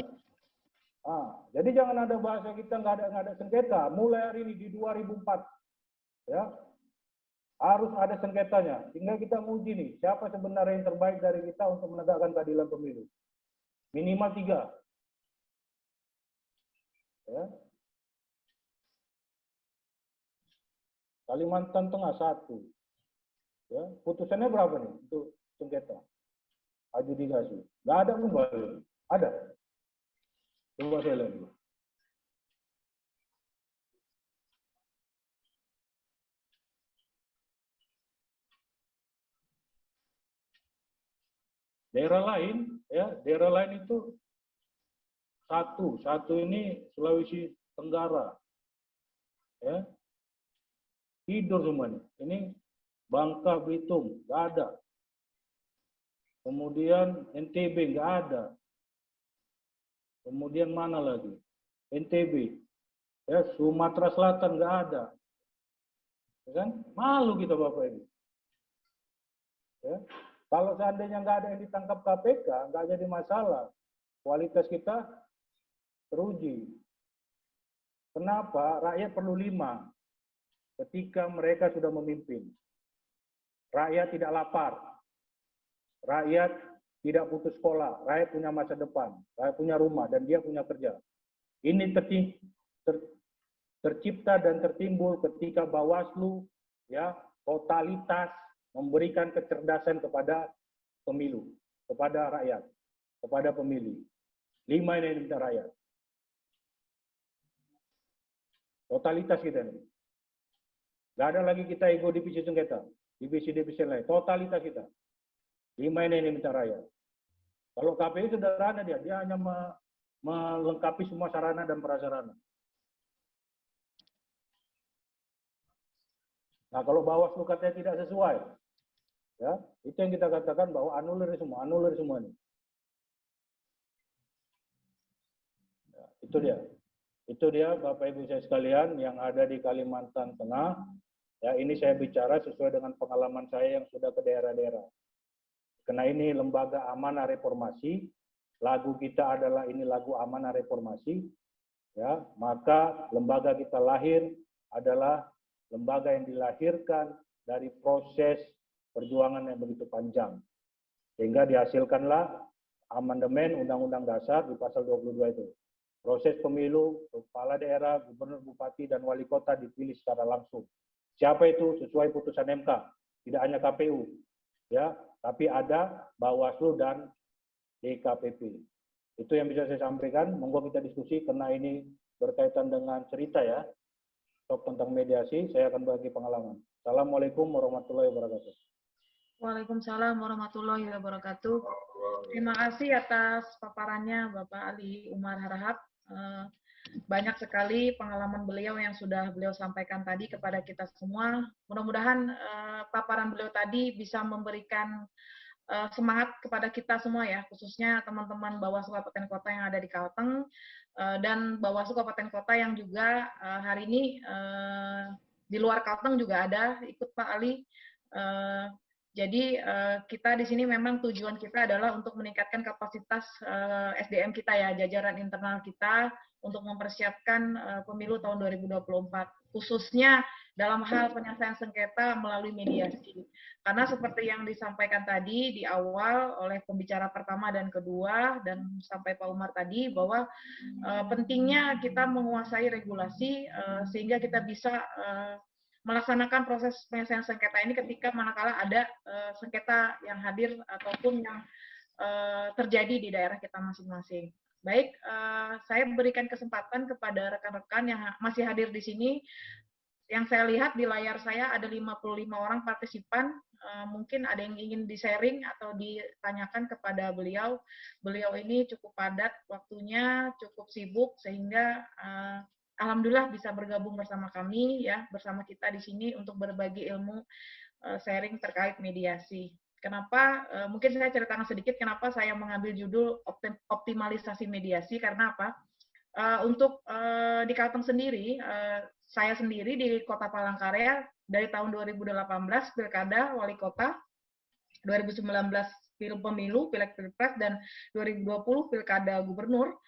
Jadi jangan ada bahasa kita nggak ada sengketa. Mulai hari ini di 2004, ya harus ada sengketanya. Tinggal kita nguji nih, siapa sebenarnya yang terbaik dari kita untuk menegakkan keadilan pemilu. Minimal 3. Ya. Kalimantan Tengah 1. Ya, putusannya berapa nih untuk sengketa? Adjudikasi. Nggak ada pun balik. Ada. Coba saya lihat dulu. Daerah lain, ya, daerah lain itu satu ini Sulawesi Tenggara, ya, tidur semuanya. Ini Bangka Belitung nggak ada. Kemudian NTB nggak ada. Kemudian mana lagi? NTB, ya, Sumatera Selatan nggak ada. Ya kan? Malu kita Bapak Ibu. Ya. Kalau seandainya nggak ada yang ditangkap KPK, nggak jadi masalah. Kualitas kita teruji. Kenapa? Rakyat perlu 5 ketika mereka sudah memimpin. Rakyat tidak lapar. Rakyat tidak putus sekolah. Rakyat punya masa depan. Rakyat punya rumah dan dia punya kerja. Ini tercipta dan tertimbul ketika Bawaslu, ya, totalitas memberikan kecerdasan kepada pemilu, kepada rakyat, kepada pemilih. 5 ini minta rakyat. Totalitas kita ini. Gak ada lagi kita ego divisi sengketa, divisi-divisi lain. Totalitas kita. 5 ini minta rakyat. Kalau KPU sederhana dia hanya melengkapi semua sarana dan prasarana. Nah, kalau Bawaslu katanya tidak sesuai, ya, itu yang kita katakan bahwa anulir semua ini. Ya, itu dia. Itu dia Bapak Ibu saya sekalian yang ada di Kalimantan Tengah. Ya, ini saya bicara sesuai dengan pengalaman saya yang sudah ke daerah-daerah. Karena ini lembaga amanah reformasi, lagu kita adalah ini lagu amanah reformasi, ya, maka lembaga kita lahir adalah lembaga yang dilahirkan dari proses perjuangan yang begitu panjang. Sehingga dihasilkanlah amandemen Undang-Undang Dasar di pasal 22 itu. Proses pemilu, kepala daerah, gubernur, bupati, dan wali kota dipilih secara langsung. Siapa itu? Sesuai putusan MK. Tidak hanya KPU, ya, tapi ada Bawaslu dan DKPP. Itu yang bisa saya sampaikan. Monggo kita diskusi karena ini berkaitan dengan cerita ya. Talk tentang mediasi, saya akan bagi pengalaman. Assalamualaikum warahmatullahi wabarakatuh. Waalaikumsalam warahmatullahi wabarakatuh. Terima kasih atas paparannya Bapak Ali Umar Harahap. Banyak sekali pengalaman beliau yang sudah beliau sampaikan tadi kepada kita semua. Mudah-mudahan paparan beliau tadi bisa memberikan semangat kepada kita semua ya, khususnya teman-teman Bawaslu Kabupaten Kota yang ada di Kalteng dan Bawaslu Kabupaten Kota yang juga hari ini di luar Kalteng juga ada ikut Pak Ali. Jadi kita di sini memang tujuan kita adalah untuk meningkatkan kapasitas SDM kita ya, jajaran internal kita untuk mempersiapkan pemilu tahun 2024, khususnya dalam hal penyelesaian sengketa melalui mediasi. Karena seperti yang disampaikan tadi di awal oleh pembicara pertama dan kedua, dan sampai Pak Umar tadi, bahwa pentingnya kita menguasai regulasi sehingga kita bisa melaksanakan proses penyelesaian sengketa ini ketika manakala ada sengketa yang hadir ataupun yang terjadi di daerah kita masing-masing. Baik, saya berikan kesempatan kepada rekan-rekan yang masih hadir di sini. Yang saya lihat di layar saya ada 55 orang partisipan. Mungkin ada yang ingin di-sharing atau ditanyakan kepada beliau. Beliau ini cukup padat waktunya, cukup sibuk, sehingga alhamdulillah bisa bergabung bersama kami ya, bersama kita di sini untuk berbagi ilmu sharing terkait mediasi. Kenapa? Mungkin saya ceritakan sedikit kenapa saya mengambil judul optimalisasi mediasi, karena apa? Untuk di Kalteng sendiri, saya sendiri di Kota Palangkaraya dari tahun 2018 pilkada wali kota, 2019 pemilu, pileg pilpres, dan 2020 pilkada gubernur.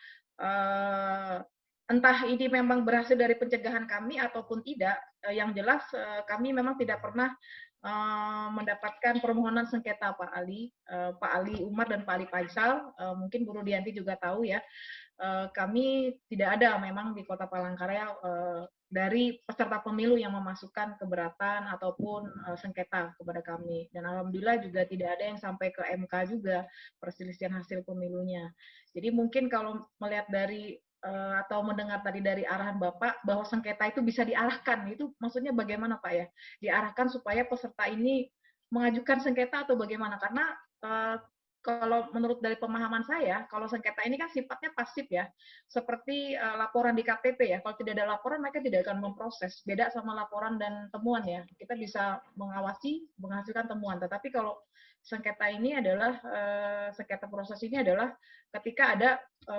Entah ini memang berhasil dari pencegahan kami ataupun tidak, yang jelas kami memang tidak pernah mendapatkan permohonan sengketa Pak Ali Umar dan Pak Ali Faisal. Mungkin Bu Rudianti juga tahu ya, kami tidak ada memang di Kota Palangkaraya dari peserta pemilu yang memasukkan keberatan ataupun sengketa kepada kami. Dan alhamdulillah juga tidak ada yang sampai ke MK juga perselisihan hasil pemilunya. Jadi mungkin kalau melihat dari atau mendengar tadi dari arahan Bapak bahwa sengketa itu bisa diarahkan, itu maksudnya bagaimana Pak ya? Diarahkan supaya peserta ini mengajukan sengketa atau bagaimana? Karena kalau menurut dari pemahaman saya, kalau sengketa ini kan sifatnya pasif ya, seperti laporan di KTP ya. Kalau tidak ada laporan, mereka tidak akan memproses. Beda sama laporan dan temuan ya. Kita bisa mengawasi, menghasilkan temuan. Tetapi kalau sengketa ini adalah sengketa proses ini adalah ketika ada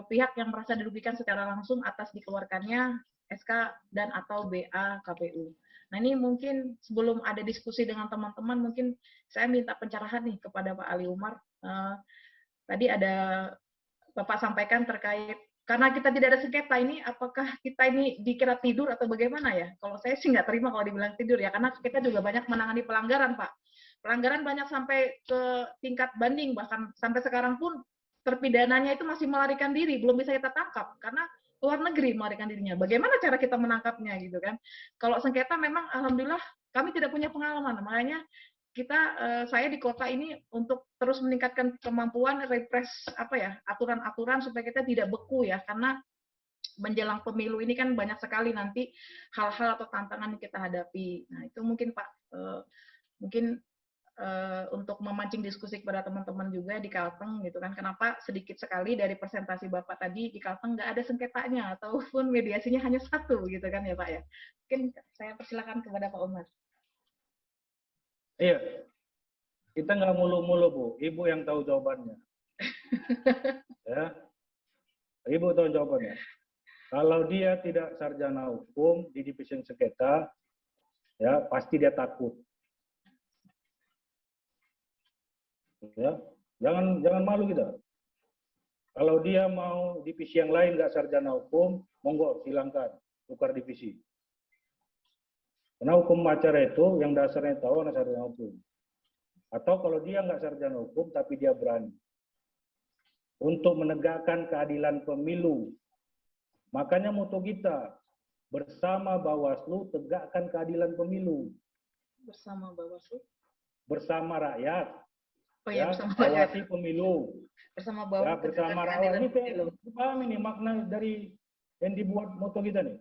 pihak yang merasa dirugikan secara langsung atas dikeluarkannya SK dan atau BA KPU. Nah ini mungkin sebelum ada diskusi dengan teman-teman, mungkin saya minta pencerahan nih kepada Pak Ali Umar. Tadi ada Bapak sampaikan terkait, karena kita tidak ada sengketa ini, apakah kita ini dikira tidur atau bagaimana ya? Kalau saya sih nggak terima kalau dibilang tidur ya, karena kita juga banyak menangani pelanggaran Pak. Pelanggaran banyak sampai ke tingkat banding, bahkan sampai sekarang pun terpidananya itu masih melarikan diri, belum bisa kita tangkap, karena luar negeri melarikan dirinya. Bagaimana cara kita menangkapnya gitu kan? Kalau sengketa memang alhamdulillah kami tidak punya pengalaman, makanya kita saya di kota ini untuk terus meningkatkan kemampuan repres apa ya, aturan-aturan supaya kita tidak beku ya, karena menjelang pemilu ini kan banyak sekali nanti hal-hal atau tantangan yang kita hadapi. Nah, itu mungkin Pak mungkin untuk memancing diskusi kepada teman-teman juga di Kalteng gitu kan, kenapa sedikit sekali dari presentasi Bapak tadi di Kalteng nggak ada sengketanya ataupun mediasinya hanya satu gitu kan ya Pak ya. Mungkin saya persilakan kepada Pak Umar. Iya, kita nggak mulu-mulu Bu, Ibu yang tahu jawabannya. Ya, Ibu tahu jawabannya. Kalau dia tidak sarjana hukum di divisi sengketa, ya pasti dia takut. Ya, jangan malu kita. Kalau dia mau divisi yang lain nggak sarjana hukum, monggo silangkan tukar divisi. Karena hukum acara itu yang dasarnya tahu anak sarjana hukum. Atau kalau dia nggak sarjana hukum tapi dia berani untuk menegakkan keadilan pemilu. Makanya moto kita bersama Bawaslu tegakkan keadilan pemilu. Bersama Bawaslu. Bersama rakyat. Oh ya, bersama awasi rakyat. pemilu. Bersama Ya, Bawaslu. bersama rakyat. Ini paham ini makna dari yang dibuat moto kita nih.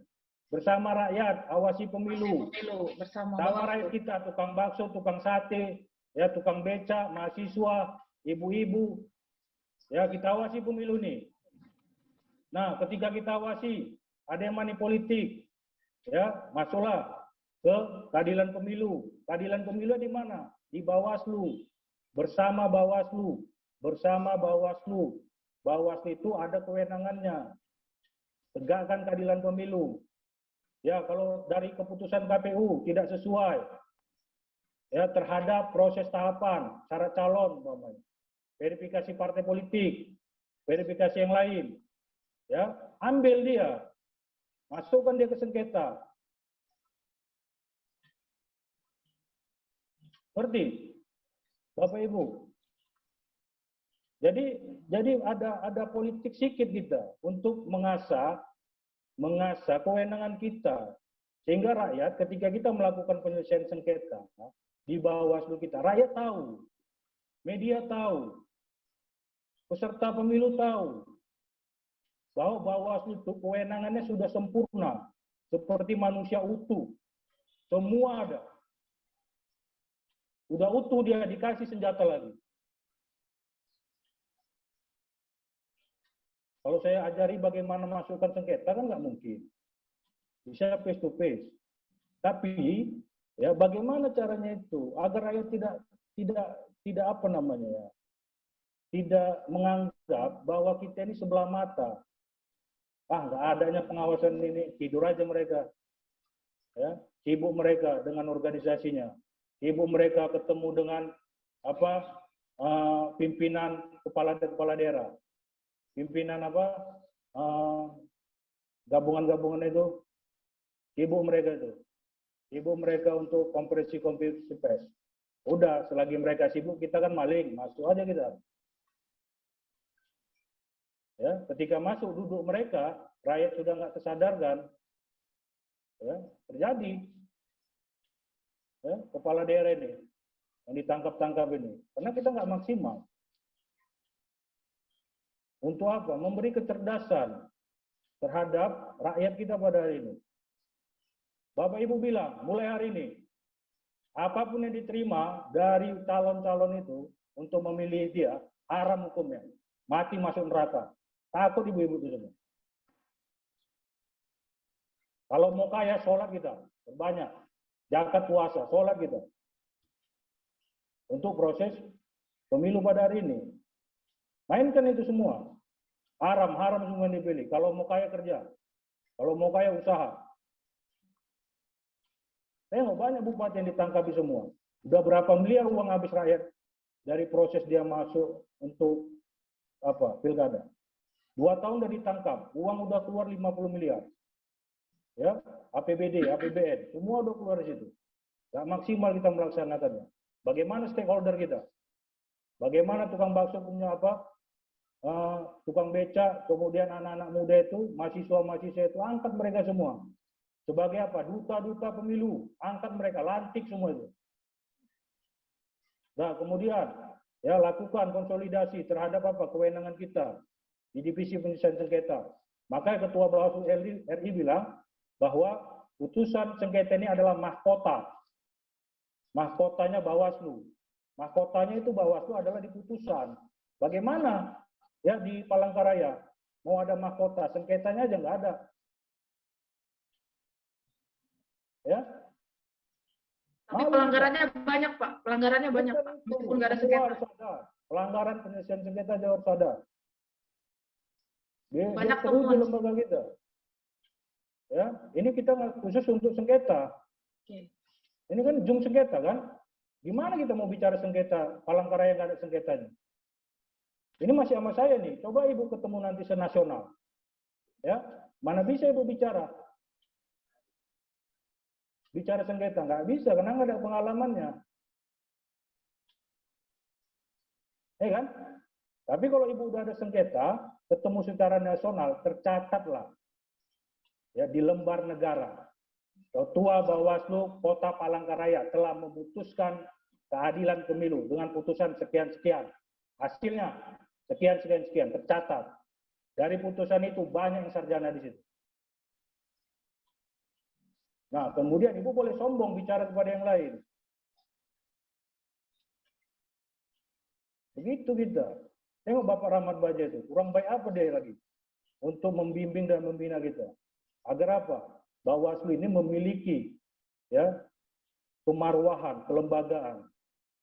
Bersama rakyat, awasi pemilu. Bersama Sama rakyat kita, tukang bakso, tukang sate, ya tukang beca, mahasiswa, ibu-ibu. Ya, kita awasi pemilu nih. Nah, ketika kita awasi, ada yang money politik, ya masuklah ke keadilan pemilu. Keadilan pemilu di mana? Di Bawaslu. Bersama Bawaslu. Bersama Bawaslu. Bawaslu itu ada kewenangannya. Tegakkan keadilan pemilu. Ya, kalau dari keputusan KPU tidak sesuai ya terhadap proses tahapan, syarat calon, verifikasi partai politik, verifikasi yang lain, ya ambil dia, masukkan dia ke sengketa. Ngerti, Bapak Ibu? Jadi ada politik sikit kita untuk mengasah kewenangan kita, sehingga rakyat ketika kita melakukan penyelesaian sengketa di Bawaslu kita, rakyat tahu, media tahu, peserta pemilu tahu bahwa Bawaslu itu kewenangannya sudah sempurna, seperti manusia utuh, semua ada, udah utuh, dia dikasih senjata lagi. Kalau saya ajari bagaimana masukkan sengketa kan nggak mungkin. Bisa face to face. Tapi ya bagaimana caranya itu agar rakyat tidak apa namanya ya, tidak menganggap bahwa kita ini sebelah mata. Ah, nggak adanya pengawasan ini, tidur aja mereka. Ya, sibuk mereka dengan organisasinya. Sibuk mereka ketemu dengan apa pimpinan kepala daerah. Pimpinan apa gabungan-gabungan itu, sibuk mereka itu, sibuk mereka untuk konferensi pers. Udah, selagi mereka sibuk kita kan maling, masuk aja kita. Ya, ketika masuk duduk mereka, rakyat sudah nggak tersadarkan, ya terjadi. Ya, kepala daerah ini yang ditangkap-tangkap ini, karena kita nggak maksimal. Untuk apa? Memberi kecerdasan terhadap rakyat kita pada hari ini. Bapak Ibu bilang, mulai hari ini, apapun yang diterima dari calon-calon itu untuk memilih dia, haram hukumnya. Mati masuk neraka. Takut ibu-ibu itu semua. Kalau mau kaya, sholat kita. Berbanyak. Zakat puasa, sholat kita. Untuk proses pemilu pada hari ini. Mainkan itu semua. Haram semua yang dipilih. Kalau mau kaya kerja. Kalau mau kaya usaha. Tengok banyak bupati yang ditangkapi semua. Udah berapa miliar uang habis rakyat dari proses dia masuk untuk apa pilkada. 2 tahun udah ditangkap. Uang udah keluar 50 miliar. Ya, APBD, APBN, semua udah keluar di situ. Gak maksimal kita melaksanakannya. Bagaimana stakeholder kita? Bagaimana tukang bakso punya apa? Tukang beca, kemudian anak-anak muda itu, mahasiswa-mahasiswa itu, angkat mereka semua. Sebagai apa? Duta-duta pemilu, angkat mereka, lantik semua itu. Nah, kemudian ya lakukan konsolidasi terhadap apa? Kewenangan kita di divisi penyelesaian sengketa. Maka Ketua Bawaslu RI bilang bahwa putusan sengketa ini adalah mahkota. Mahkotanya Bawaslu. Mahkotanya itu Bawaslu adalah di putusan. Bagaimana? Ya di Palangkaraya mau ada mahkota, sengketanya aja nggak ada. Ya. Tapi pelanggarannya banyak, Pak. Pelanggarannya banyak, Pak. Meskipun nggak ada sengketa. Pelanggaran penyelesaian sengketa harus ada. Dia Banyak terus di temuan. lembaga kita. Ya, ini kita khusus untuk sengketa. Oke. Ini kan ujung sengketa kan? Gimana kita mau bicara sengketa Palangkaraya nggak ada sengketanya? Ini masih sama saya nih. Coba Ibu ketemu nanti senasional. Ya, mana bisa Ibu bicara? Bicara sengketa nggak bisa karena nggak ada pengalamannya. Kan? Tapi kalau Ibu udah ada sengketa, ketemu secara nasional, tercatatlah ya di lembar negara. Ketua Bawaslu Kota Palangkaraya telah memutuskan keadilan pemilu dengan putusan sekian-sekian. Hasilnya sekian-sekian-sekian tercatat. Dari putusan itu banyak yang sarjana di situ. Nah, kemudian Ibu boleh sombong bicara kepada yang lain. Begitu kita. Tengok Bapak Rahmat Baja itu, kurang baik apa dia lagi untuk membimbing dan membina kita. Agar apa? Bawaslu ini memiliki ya kemarwahan, kelembagaan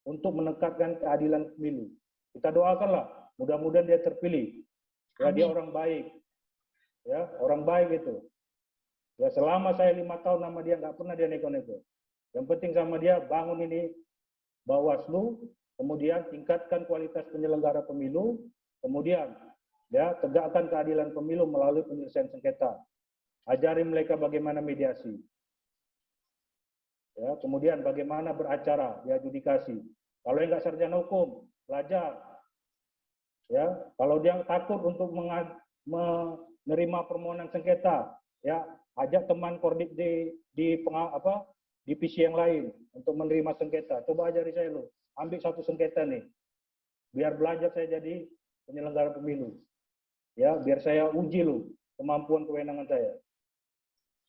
untuk menegakkan keadilan pemilu. Kita doakanlah, mudah-mudahan dia terpilih. Ya, dia orang baik. Ya, orang baik itu. Ya, selama saya 5 tahun sama dia nggak pernah dia neko-neko. Yang penting sama dia bangun ini Bawaslu, kemudian tingkatkan kualitas penyelenggara pemilu, kemudian ya tegakkan keadilan pemilu melalui penyelesaian sengketa. Ajari mereka bagaimana mediasi. Ya, kemudian bagaimana beracara di adjudikasi. Kalau yang nggak sarjana hukum, belajar. Ya, kalau dia takut untuk menerima permohonan sengketa, ya ajak teman koordinat di divisi yang lain untuk menerima sengketa. Coba ajari saya lo, ambil satu sengketa nih, biar belajar saya jadi penyelenggara pemilu. Ya, biar saya uji lo kemampuan kewenangan saya.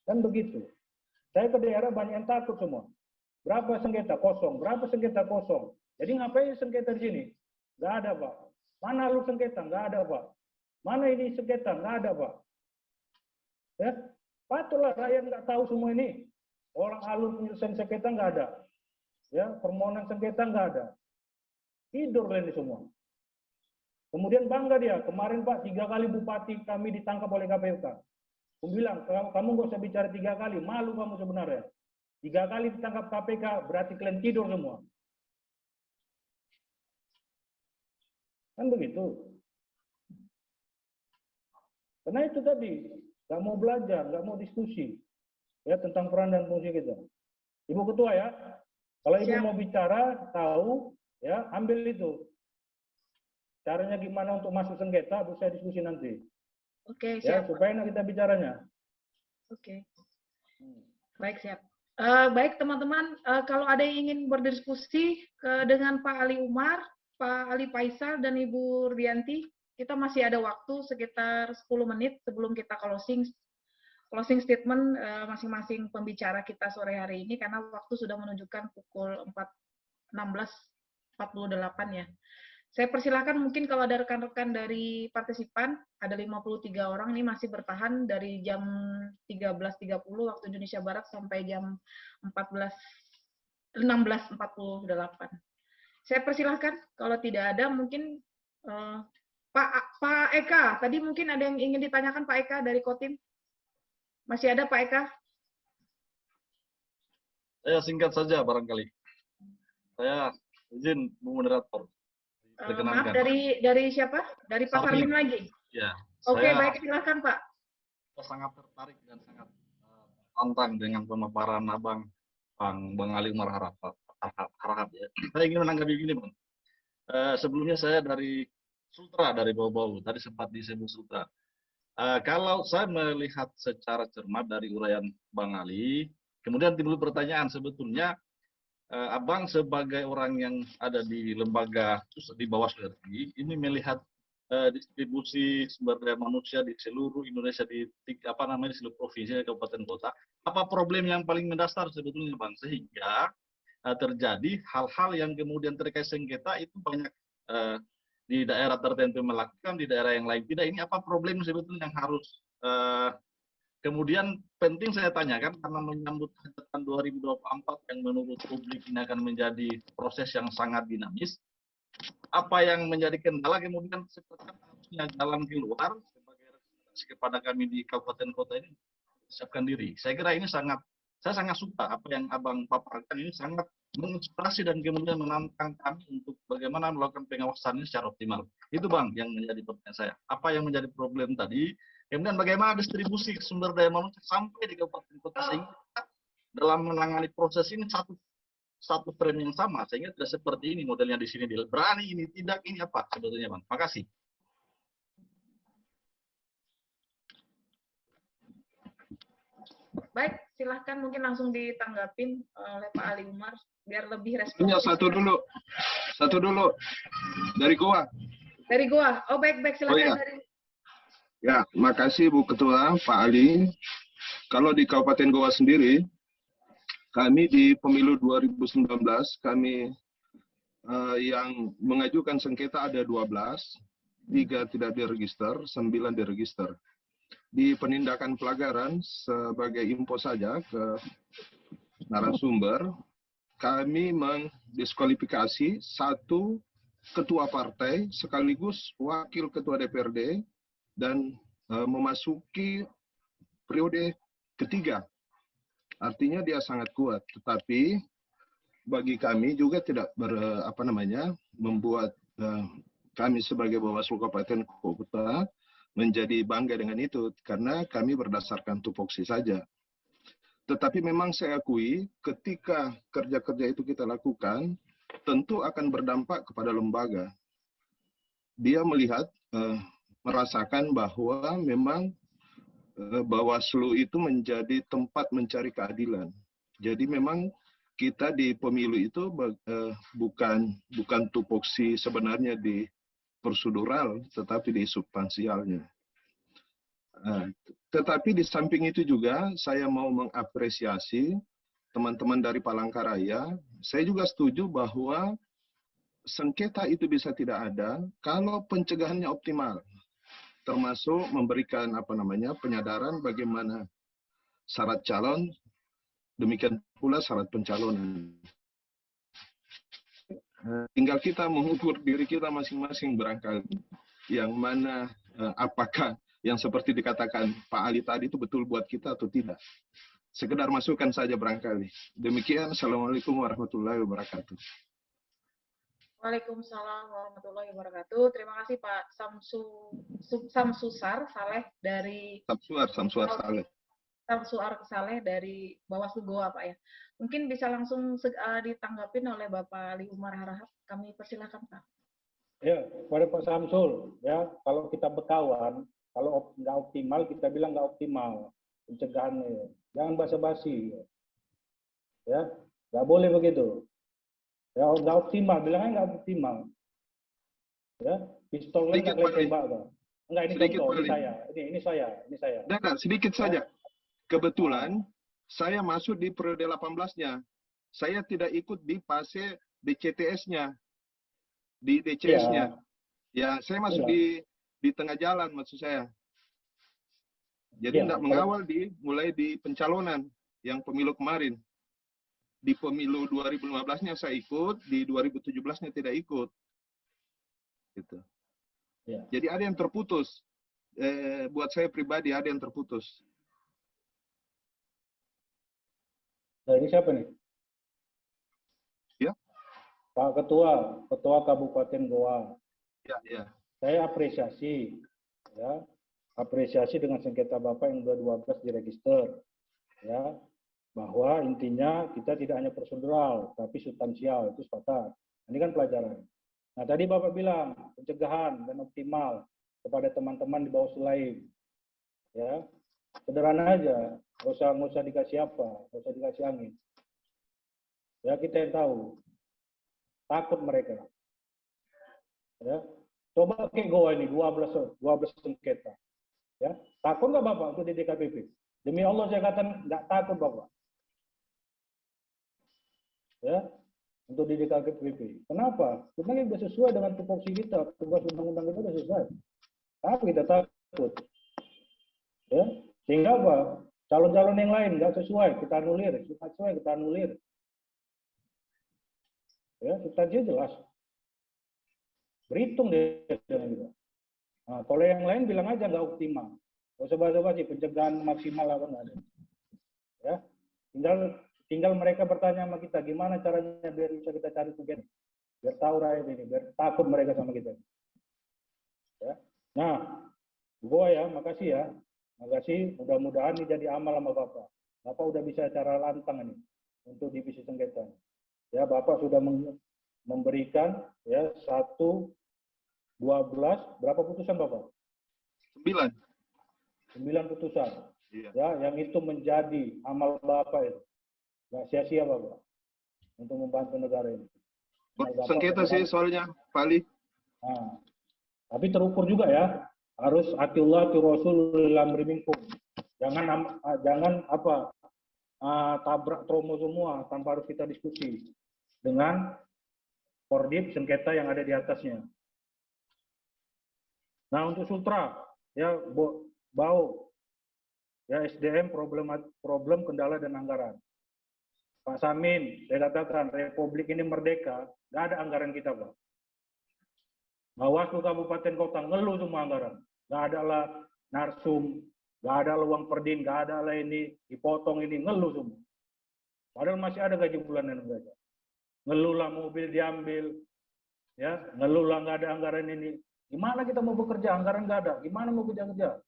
Kan begitu. Saya ke daerah banyak yang takut semua. Berapa sengketa kosong? Berapa sengketa kosong? Jadi ngapain sengketa di sini? Nggak ada, Pak. Mana lu sengketa? Nggak ada, Pak. Mana ini sengketa? Nggak ada, Pak. Ya, patutlah rakyat nggak tahu semua ini. Orang alur penyelesaian sengketa nggak ada. Ya, permohonan sengketa nggak ada. Tidur ini semua. Kemudian bangga dia. Kemarin Pak, 3 kali bupati kami ditangkap oleh KPK. Aku bilang, kamu nggak usah bicara 3 kali, malu kamu sebenarnya. 3 kali ditangkap KPK, berarti kalian tidur semua. Kan begitu. Karena itu tadi, nggak mau belajar, nggak mau diskusi ya tentang peran dan fungsi kita. Ibu Ketua ya, kalau Ibu mau bicara, tahu, ya ambil itu. Caranya gimana untuk masuk sengketa, bisa diskusi nanti. Oke, Ya, siap. supaya enak kita bicaranya. Oke. Baik, siap. Baik teman-teman, kalau ada yang ingin berdiskusi dengan Pak Ali Umar, Pak Ali Faisal, dan Ibu Rianti, kita masih ada waktu sekitar 10 menit sebelum kita closing statement masing-masing pembicara kita sore hari ini, karena waktu sudah menunjukkan pukul 16.48 ya. Saya persilakan mungkin kalau ada rekan-rekan dari partisipan, ada 53 orang ini masih bertahan dari jam 13.30 waktu Indonesia Barat sampai jam 16.48. Saya persilahkan, kalau tidak ada mungkin Pak Eka, tadi mungkin ada yang ingin ditanyakan Pak Eka dari Kotim. Masih ada Pak Eka? Saya singkat saja barangkali. Saya izin moderator. Maaf, dari siapa? Dari Pak Sarmin lagi? Ya. Oke, baik, silakan Pak. Saya sangat tertarik dan sangat tantang dengan pemaparan Bang Ali Umar Harahap ya. Saya ingin menanggapi begini, Bang. Sebelumnya saya dari Sultra, dari Bau-Bau, tadi sempat disebut Sultra. Kalau saya melihat secara cermat dari uraian Bang Ali, kemudian timbul pertanyaan sebetulnya, Abang sebagai orang yang ada di lembaga di Bawaslu RI ini melihat distribusi sumber daya manusia di seluruh Indonesia di seluruh provinsi, kabupaten, kota. Apa problem yang paling mendasar sebetulnya, Bang, sehingga terjadi hal-hal yang kemudian terkait sengketa itu banyak di daerah tertentu melakukan, di daerah yang lain tidak. Ini apa problem sebetulnya yang harus kemudian penting saya tanyakan karena menyambut hajatan 2024 yang menurut publik ini akan menjadi proses yang sangat dinamis. Apa yang menjadi kendala kemudian seperti harusnya jalan keluar sebagai rekomendasi kepada kami di kabupaten kota ini siapkan diri. Saya kira ini saya sangat suka apa yang Abang paparkan ini, sangat menginspirasi dan kemudian menantang kami untuk bagaimana melakukan pengawasan ini secara optimal. Itu Bang yang menjadi pertanyaan saya. Apa yang menjadi problem tadi? Kemudian bagaimana distribusi sumber daya manusia sampai di kabupaten kota sehingga dalam menangani proses ini satu frame yang sama, sehingga tidak seperti ini modelnya di sini berani, ini tidak, ini apa sebetulnya Bang. Makasih. Baik, silahkan mungkin langsung ditanggapin oleh Pak Ali Umar biar lebih Punya responsif. satu dulu dari Goa. Dari Goa. Oh baik silahkan iya. dari. Ya, makasih Bu Ketua, Pak Ali. Kalau di Kabupaten Goa sendiri, kami di pemilu 2019, kami yang mengajukan sengketa ada 12, 3 tidak diregister, 9 diregister. Di penindakan pelanggaran, sebagai info saja ke narasumber, kami mendiskualifikasi 1 ketua partai sekaligus wakil ketua DPRD dan memasuki periode ketiga. Artinya dia sangat kuat, tetapi bagi kami juga tidak membuat kami sebagai Bawaslu Kabupaten Kota menjadi bangga dengan itu, karena kami berdasarkan tupoksi saja. Tetapi memang saya akui ketika kerja-kerja itu kita lakukan, tentu akan berdampak kepada lembaga. Dia melihat, merasakan bahwa memang Bawaslu itu menjadi tempat mencari keadilan. Jadi memang kita di pemilu itu bukan tupoksi sebenarnya di prosedural, tetapi di substansialnya. Tetapi di samping itu juga saya mau mengapresiasi teman-teman dari Palangkaraya. Saya juga setuju bahwa sengketa itu bisa tidak ada kalau pencegahannya optimal, termasuk memberikan penyadaran bagaimana syarat calon, demikian pula syarat pencalonan. Tinggal kita mengukur diri kita masing-masing barangkali yang mana apakah yang seperti dikatakan Pak Ali tadi itu betul buat kita atau tidak. Sekedar masukan saja barangkali. Demikian, Assalamualaikum warahmatullahi wabarakatuh. Waalaikumsalam warahmatullahi wabarakatuh. Terima kasih Pak Samsuar Saleh dari Samsuar Saleh. Samsuar Saleh dari Bawaslu Goa Pak ya. Mungkin bisa langsung ditanggapin oleh Bapak Ali Umar Harahap. Kami persilahkan Pak. Ya, pada Pak Samsul, ya kalau kita berkawan, kalau nggak optimal kita bilang nggak optimal pencegahannya. Jangan basa-basi, ya nggak boleh begitu. Ya nggak optimal, bilangnya nggak optimal. Ya, pistol kan nggak boleh tembak, Pak. Enggak, ini contoh, ini saya. Nah, sedikit saja. Kebetulan saya masuk di periode 18-nya. Saya tidak ikut di fase DCTS-nya. Di DCS-nya. Ya, saya masuk di tengah jalan maksud saya. Jadi tidak mengawal mulai di pencalonan yang pemilu kemarin. Di pemilu 2015-nya saya ikut, di 2017-nya tidak ikut. Gitu. Ya. Jadi ada yang terputus. Buat saya pribadi ada yang terputus. Nah, ini siapa nih? Ya. Pak Ketua Kabupaten Goa. Ya. Saya apresiasi, ya, dengan sengketa Bapak yang 2012 diregister, ya, bahwa intinya kita tidak hanya prosedural, tapi substansial, itu sepakat. Ini kan pelajaran. Nah, tadi Bapak bilang pencegahan dan optimal kepada teman-teman di Bawaslu lain, ya, sederhana aja, nggak usah dikasih apa, nggak usah dikasih angin. Ya, kita yang tahu, takut mereka. Ya, coba kayak Goa ini 12 sengketa. Ya, takut nggak Bapak untuk di DKPP? Demi Allah saya katakan nggak takut Bapak. Ya, untuk di DKPP. Kenapa? Karena sudah sesuai dengan tupoksi kita, tugas undang-undang kita sudah sesuai. Kenapa kita takut? Ya, sehingga apa? Calon-calon yang lain nggak sesuai, kita anulir. Ya, substansinya jelas. Berhitung dia dengan kita. Nah, kalau yang lain bilang aja nggak optimal. Gak usah basa-basi, pencegahan maksimal apa nggak ada. Ya, tinggal mereka bertanya sama kita, gimana caranya biar bisa kita cari tugas, biar tahu rakyat ini, biar takut mereka sama kita. Ya. Nah, gua ya, makasih ya. Makasih, mudah-mudahan ini jadi amal sama Bapak. Bapak udah bisa cara lantang ini untuk divisi sengketa. Ya, Bapak sudah memberikan ya 1, 12, berapa putusan Bapak? 9. 9 putusan. Iya. Ya, yang itu menjadi amal Bapak itu. Nggak sia-sia Bapak untuk membantu negara ini. Sengketa sih soalnya, Pak Ali. Nah, tapi terukur juga ya. Harus atiullah ati rasul amri minkum. Jangan tabrak tromo semua tanpa harus kita diskusi dengan kordib sengketa yang ada di atasnya. Nah, untuk Sultra ya bau ya SDM problem kendala dan anggaran. Pak Samin, saya katakan Republik ini merdeka, nggak ada anggaran kita, Pak. Bawaslu Kabupaten Kota ngeluh semua anggaran. Nggak ada lah narsum, nggak ada uang perdin, nggak ada lah ini, dipotong ini, ngeluh semua. Padahal masih ada gaji bulanan mereka. Ngeluh lah mobil diambil, ya, ngeluh lah nggak ada anggaran ini. Gimana kita mau bekerja, anggaran nggak ada, gimana mau kerja-kerja?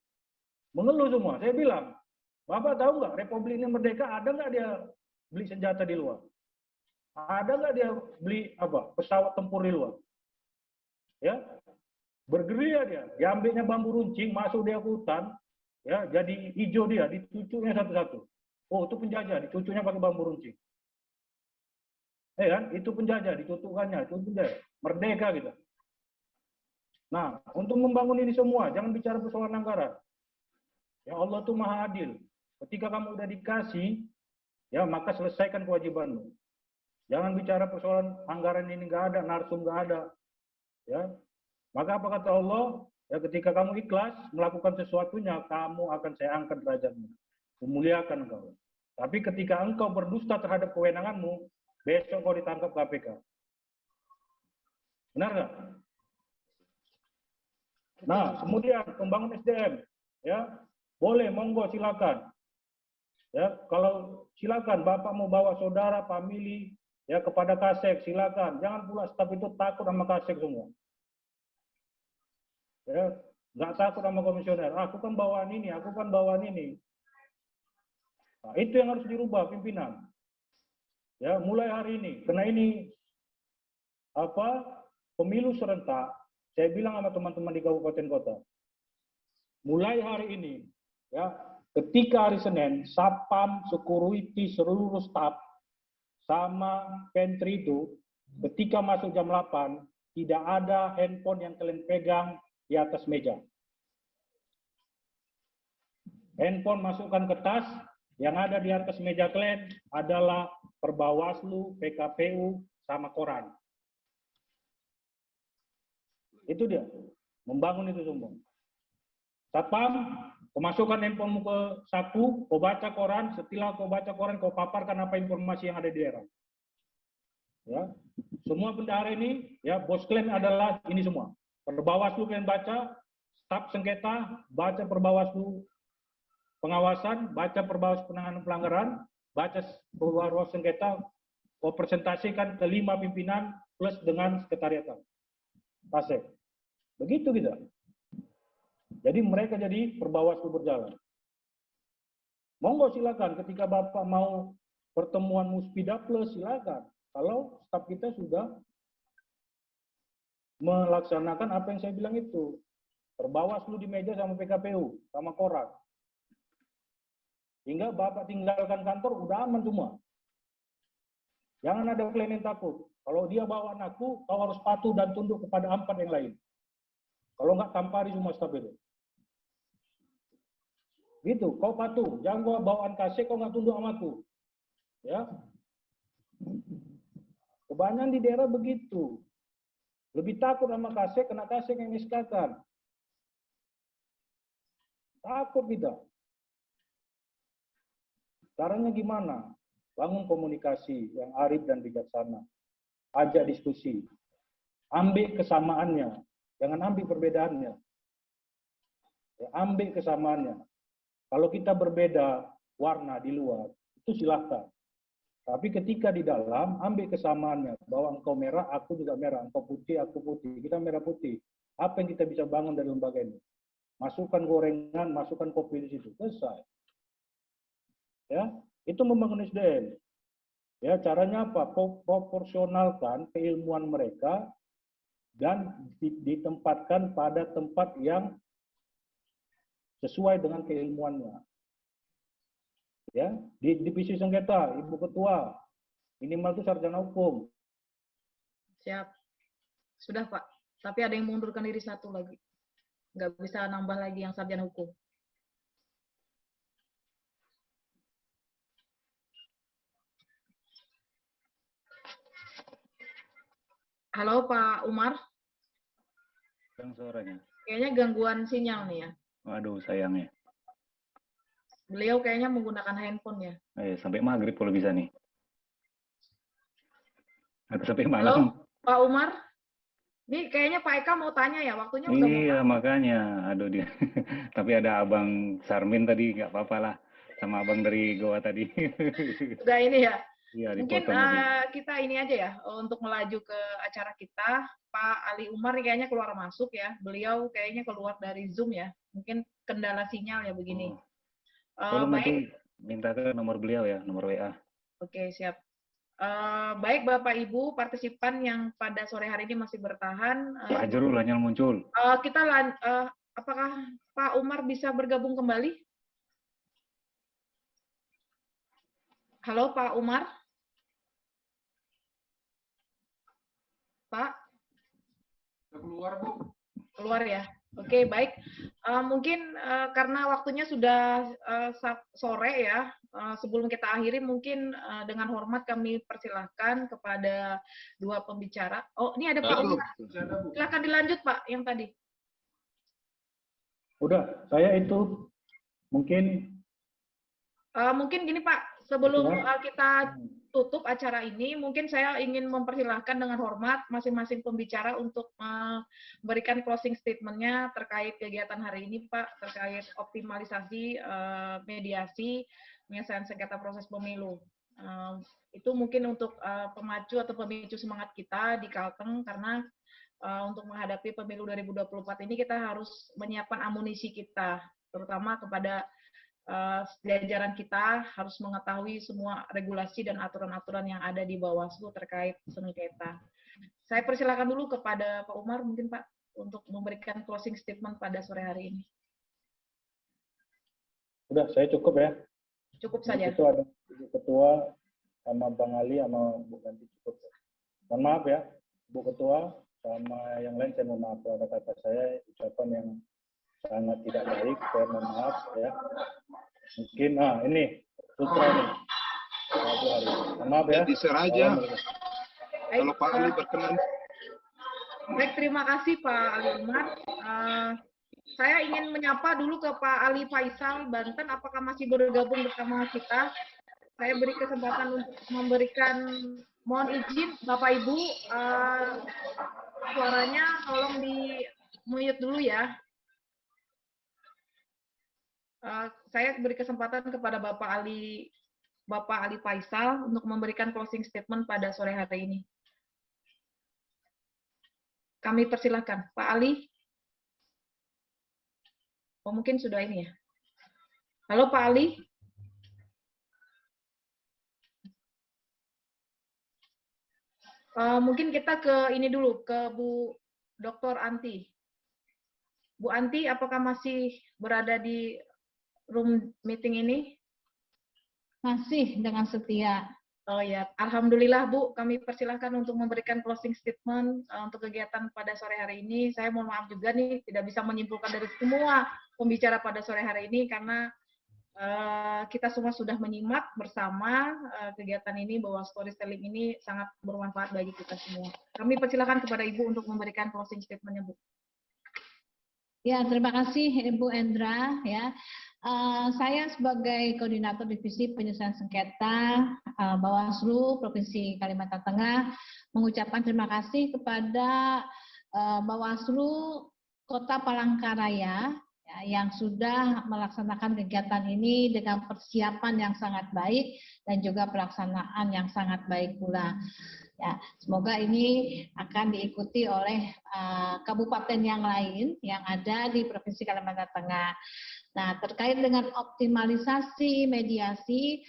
Mengeluh semua. Saya bilang, Bapak tahu nggak, Republik ini merdeka, ada nggak dia beli senjata di luar? Ada nggak dia beli pesawat tempur di luar? Ya, bergerilya dia, diambilnya bambu runcing, masuk dia ke hutan, ya, jadi hijau dia, dicucuknya satu-satu. Oh, itu penjajah, dicucuknya pakai bambu runcing. Kan, itu penjajah, dicucukkannya, itu penjajah. Merdeka gitu. Nah, untuk membangun ini semua, jangan bicara persoalan anggaran. Ya Allah tuh maha adil. Ketika kamu udah dikasih, ya maka selesaikan kewajibanmu. Jangan bicara persoalan anggaran ini nggak ada, narsum nggak ada. Ya, maka apa kata Allah? Ya, ketika kamu ikhlas melakukan sesuatunya, kamu akan saya angkat derajatmu, memuliakan engkau. Tapi ketika engkau berdusta terhadap kewenanganmu, besok kau ditangkap KPK. Benar nggak? Nah, kemudian pembangun SDM, ya boleh, monggo silakan. Ya, kalau silakan Bapak mau bawa saudara, family, ya kepada Kasek, silakan. Jangan pula staf itu takut sama Kasek semua. Ya, nggak takut sama komisioner. Aku kan bawaan ini, aku kan bawaan ini. Nah, itu yang harus dirubah pimpinan. Ya, mulai hari ini, karena ini pemilu serentak. Saya bilang sama teman-teman di kabupaten kota, mulai hari ini, ya, ketika hari Senin, Satpam, security, seluruh staf, sama pantry itu, ketika masuk jam 8, tidak ada handphone yang kalian pegang di atas meja. Handphone masukkan ke tas, yang ada di atas meja kalian adalah Perbawaslu, PKPU, sama koran. Itu dia, membangun itu semua. Satpam, memasukkan handphonemu ke saku, kau baca koran, setelah kau baca koran, kau paparkan apa informasi yang ada di daerah. Ya, semua bendahara ini, ya, bos kalian adalah ini semua. Perbawaslu kalian baca, staf sengketa, baca Perbawaslu pengawasan, baca Perbawaslu penanganan pelanggaran, baca Perbawaslu sengketa, kau presentasikan ke 5 pimpinan plus dengan sekretariatan. Kasek. Begitu gitu. Jadi mereka jadi Perbawaslu berjalan. Monggo silakan ketika Bapak mau pertemuan Muspida plus silakan. Kalau staf kita sudah melaksanakan apa yang saya bilang itu. Perbawaslu di meja sama PKPU, sama koran. Hingga Bapak tinggalkan kantor udah aman semua. Jangan ada klien yang takut. Kalau dia bawa anakku, kau harus patuh dan tunduk kepada 4 yang lain. Kalau enggak, tampari semua staf itu. Gitu, kau patuh. Jangan gua bawaan Kasek, kau nggak tunduk sama aku. Ya. Kebanyakan di daerah begitu. Lebih takut sama Kasek, kena Kasek yang niskakan. Takut kita. Caranya gimana? Bangun komunikasi yang arif dan bijaksana. Ajak diskusi. Ambil kesamaannya. Jangan ambil perbedaannya. Ya, ambil kesamaannya. Kalau kita berbeda warna di luar, itu silahkan. Tapi ketika di dalam, ambil kesamaannya. Bahwa engkau merah, aku juga merah. Engkau putih, aku putih. Kita merah putih. Apa yang kita bisa bangun dari lembaga ini? Masukkan gorengan, masukkan kopi di situ. Selesai. Ya, itu membangun SDM. Ya, caranya apa? Proporsionalkan keilmuan mereka dan ditempatkan pada tempat yang sesuai dengan keilmuannya. Ya, di divisi sengketa, Ibu Ketua, minimal itu sarjana hukum. Siap. Sudah, Pak. Tapi ada yang mengundurkan diri satu lagi. Nggak bisa nambah lagi yang sarjana hukum. Halo, Pak Umar. Yang suaranya. Kayaknya gangguan sinyal nih ya. Waduh, sayangnya. Beliau kayaknya menggunakan handphone ya. Sampai maghrib kalau bisa nih. Atau sampai Halo, malam. Pak Umar. Ini kayaknya Pak Eka mau tanya ya, waktunya udah mau. Iya, makanya. Aduh dia. Tapi ada Abang Sarmin tadi, nggak apa-apa lah. Sama Abang dari Goa tadi. Udah ini ya. Iya, Mungkin dipotong lagi. kita ini aja ya, untuk melaju ke acara kita. Pak Ali Umar nih kayaknya keluar masuk ya. Beliau kayaknya keluar dari Zoom ya. Mungkin kendala sinyal ya begini. Tolong Baik. nanti minta ke nomor beliau ya, nomor WA. Oke, siap. Baik Bapak Ibu partisipan yang pada sore hari ini masih bertahan. Pak Jarul hanya muncul. Apakah Pak Umar bisa bergabung kembali? Halo Pak Umar. Pak. Keluar, Bu. Keluar ya. Oke, baik. Mungkin karena waktunya sudah sore ya, sebelum kita akhiri mungkin dengan hormat kami persilahkan kepada dua pembicara. Oh, ini ada Pak Umar. Silakan dilanjut Pak, yang tadi. Udah, saya itu mungkin gini Pak, sebelum kita tutup acara ini, mungkin saya ingin mempersilahkan dengan hormat masing-masing pembicara untuk memberikan closing statement-nya terkait kegiatan hari ini, Pak, terkait optimalisasi mediasi penyelesaian sengketa proses pemilu. Itu mungkin untuk pemacu atau pemicu semangat kita di Kalteng, karena untuk menghadapi pemilu 2024 ini kita harus menyiapkan amunisi kita, terutama kepada jajaran kita harus mengetahui semua regulasi dan aturan-aturan yang ada di Bawaslu terkait sengketa. Saya persilakan dulu kepada Pak Umar, mungkin Pak, untuk memberikan closing statement pada sore hari ini. Udah, saya cukup ya. Cukup saja. Itu ada Ibu Ketua sama Bang Ali sama Bu Ganti cukup. Mohon maaf ya, Bu Ketua sama yang lain saya mohon maaf kalau ada kata saya ucapan yang sangat tidak baik, saya mohon maaf ya. Mungkin ini Putra nih. Mohon maaf ya. Jadi aja. Kalau Pak Ali berkenan. Baik, terima kasih Pak Ali Umar. Saya ingin menyapa dulu ke Pak Ali Faisal Banten, apakah masih bergabung bersama kita? Saya beri kesempatan untuk memberikan, mohon izin Bapak Ibu, suaranya tolong di mute dulu ya. Saya beri kesempatan kepada Bapak Ali Faisal untuk memberikan closing statement pada sore hari ini. Kami persilahkan, Pak Ali. Oh, mungkin sudah ini ya. Halo Pak Ali. Mungkin kita ke ini dulu, ke Bu Dr. Anti. Bu Anti, apakah masih berada di room meeting ini? Masih dengan setia. Oh ya, alhamdulillah Bu, kami persilahkan untuk memberikan closing statement untuk kegiatan pada sore hari ini. Saya mohon maaf juga nih, tidak bisa menyimpulkan dari semua pembicara pada sore hari ini karena kita semua sudah menyimak bersama kegiatan ini, bahwa storytelling ini sangat bermanfaat bagi kita semua. Kami persilahkan kepada Ibu untuk memberikan closing statement-nya, Bu. Ya, terima kasih Ibu Endra ya. Saya sebagai koordinator divisi penyelesaian sengketa Bawaslu Provinsi Kalimantan Tengah mengucapkan terima kasih kepada Bawaslu Kota Palangkaraya yang sudah melaksanakan kegiatan ini dengan persiapan yang sangat baik dan juga pelaksanaan yang sangat baik pula. Ya, semoga ini akan diikuti oleh kabupaten yang lain yang ada di Provinsi Kalimantan Tengah. Nah, terkait dengan optimalisasi mediasi,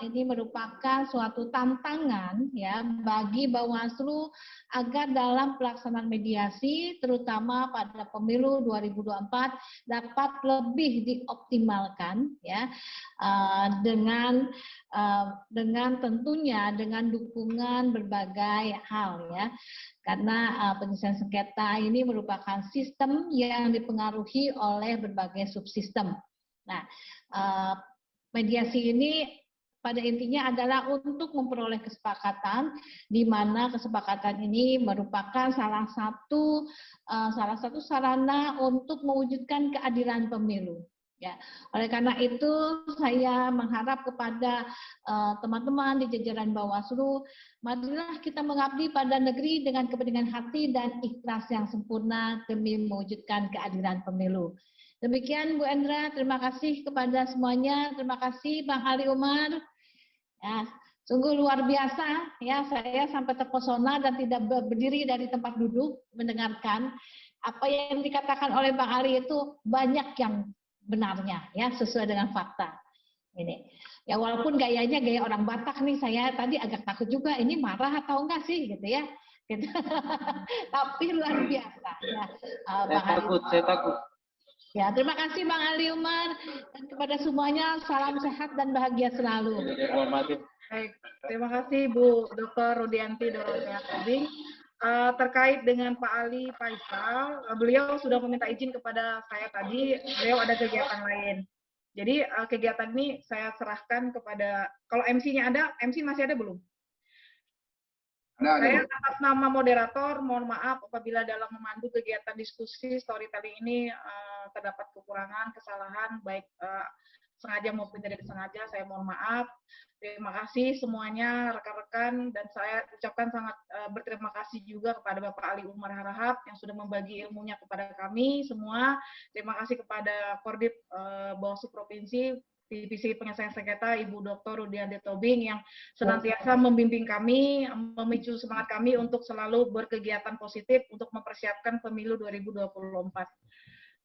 ini merupakan suatu tantangan ya bagi Bawaslu agar dalam pelaksanaan mediasi terutama pada pemilu 2024 dapat lebih dioptimalkan ya dengan tentunya dengan dukungan berbagai hal ya. Karena penyelesaian sengketa ini merupakan sistem yang dipengaruhi oleh berbagai subsistem. Nah, mediasi ini pada intinya adalah untuk memperoleh kesepakatan, di mana kesepakatan ini merupakan salah satu sarana untuk mewujudkan keadilan pemilu. Ya, oleh karena itu saya mengharap kepada teman-teman di jajaran Bawaslu, marilah kita mengabdi pada negeri dengan kepentingan hati dan ikhlas yang sempurna demi mewujudkan keadilan pemilu. Demikian Bu Endra, terima kasih kepada semuanya, terima kasih Bang Ali Umar. Ya, sungguh luar biasa ya, saya sampai terpesona dan tidak berdiri dari tempat duduk mendengarkan apa yang dikatakan oleh Bang Ali itu banyak yang benarnya ya, sesuai dengan fakta. Ini. Ya walaupun gayanya gaya orang Batak nih, saya tadi agak takut juga ini marah atau enggak sih gitu ya. Gitu. Tapi luar biasa ya. Saya takut. Ya, terima kasih Bang Ali Umar dan kepada semuanya salam sehat dan bahagia selalu. Baik, terima kasih Bu Dr. Rudianti Dorothea Tobing. Terkait dengan Pak Ali Faisal, beliau sudah meminta izin kepada saya tadi, beliau ada kegiatan lain. Jadi kegiatan ini saya serahkan kepada, kalau MC-nya ada, MC masih ada belum? Saya atas nama moderator, mohon maaf apabila dalam memandu kegiatan diskusi storytelling ini terdapat kekurangan, kesalahan, baik sengaja maupun tidak disengaja, saya mohon maaf. Terima kasih semuanya, rekan-rekan, dan saya ucapkan sangat berterima kasih juga kepada Bapak Ali Umar Harahap yang sudah membagi ilmunya kepada kami semua. Terima kasih kepada Korbit Bawaslu Provinsi, Divisi Penyelesaian Sengketa, Ibu Dr. Rudianti Tobing yang senantiasa membimbing kami, memicu semangat kami untuk selalu berkegiatan positif untuk mempersiapkan pemilu 2024.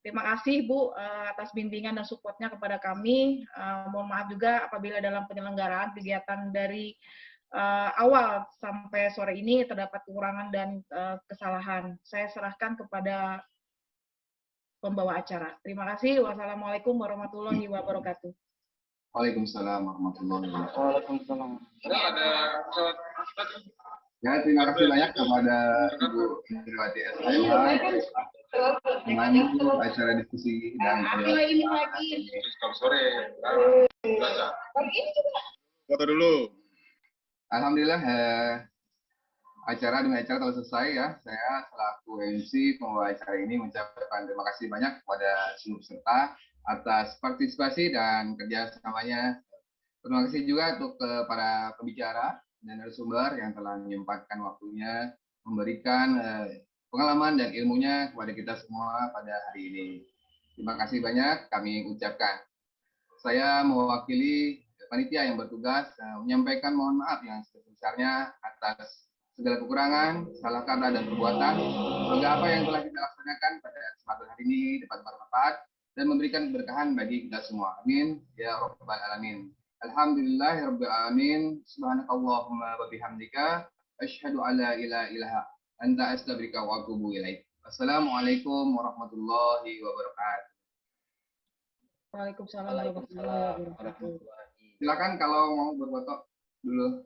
Terima kasih Bu atas bimbingan dan supportnya kepada kami. Mohon maaf juga apabila dalam penyelenggaraan kegiatan dari awal sampai sore ini terdapat kekurangan dan kesalahan. Saya serahkan kepada pembawa acara. Terima kasih. Wassalamualaikum warahmatullahi wabarakatuh. Waalaikumsalam warahmatullahi wabarakatuh. Waalaikumsalam. Ya, terima kasih banyak kepada Ibu Indriwati SMH dengan acara diskusi dan Sore. Foto dulu. Alhamdulillah acara demi acara telah selesai ya. Saya selaku MC pembawa acara ini mengucapkan terima kasih banyak kepada seluruh peserta atas partisipasi dan kerjasamanya. Terima kasih juga untuk para pembicara dan narasumber yang telah menyempatkan waktunya memberikan pengalaman dan ilmunya kepada kita semua pada hari ini. Terima kasih banyak kami ucapkan. Saya mewakili panitia yang bertugas menyampaikan mohon maaf yang sebesar-besarnya atas segala kekurangan, salah kata dan perbuatan. Semoga apa yang telah kita laksanakan pada kesempatan hari ini dapat bermanfaat dan memberikan keberkahan bagi kita semua. Amin ya rabbal alamin. Alhamdulillahirabbil alamin. Subhanakallahumma wa bihamdika asyhadu an la ilaha illa anta astaghfiruka wa atubu ilaik. Assalamualaikum warahmatullahi wabarakatuh. Waalaikumsalam warahmatullahi wabarakatuh. Silakan kalau mau berfoto dulu.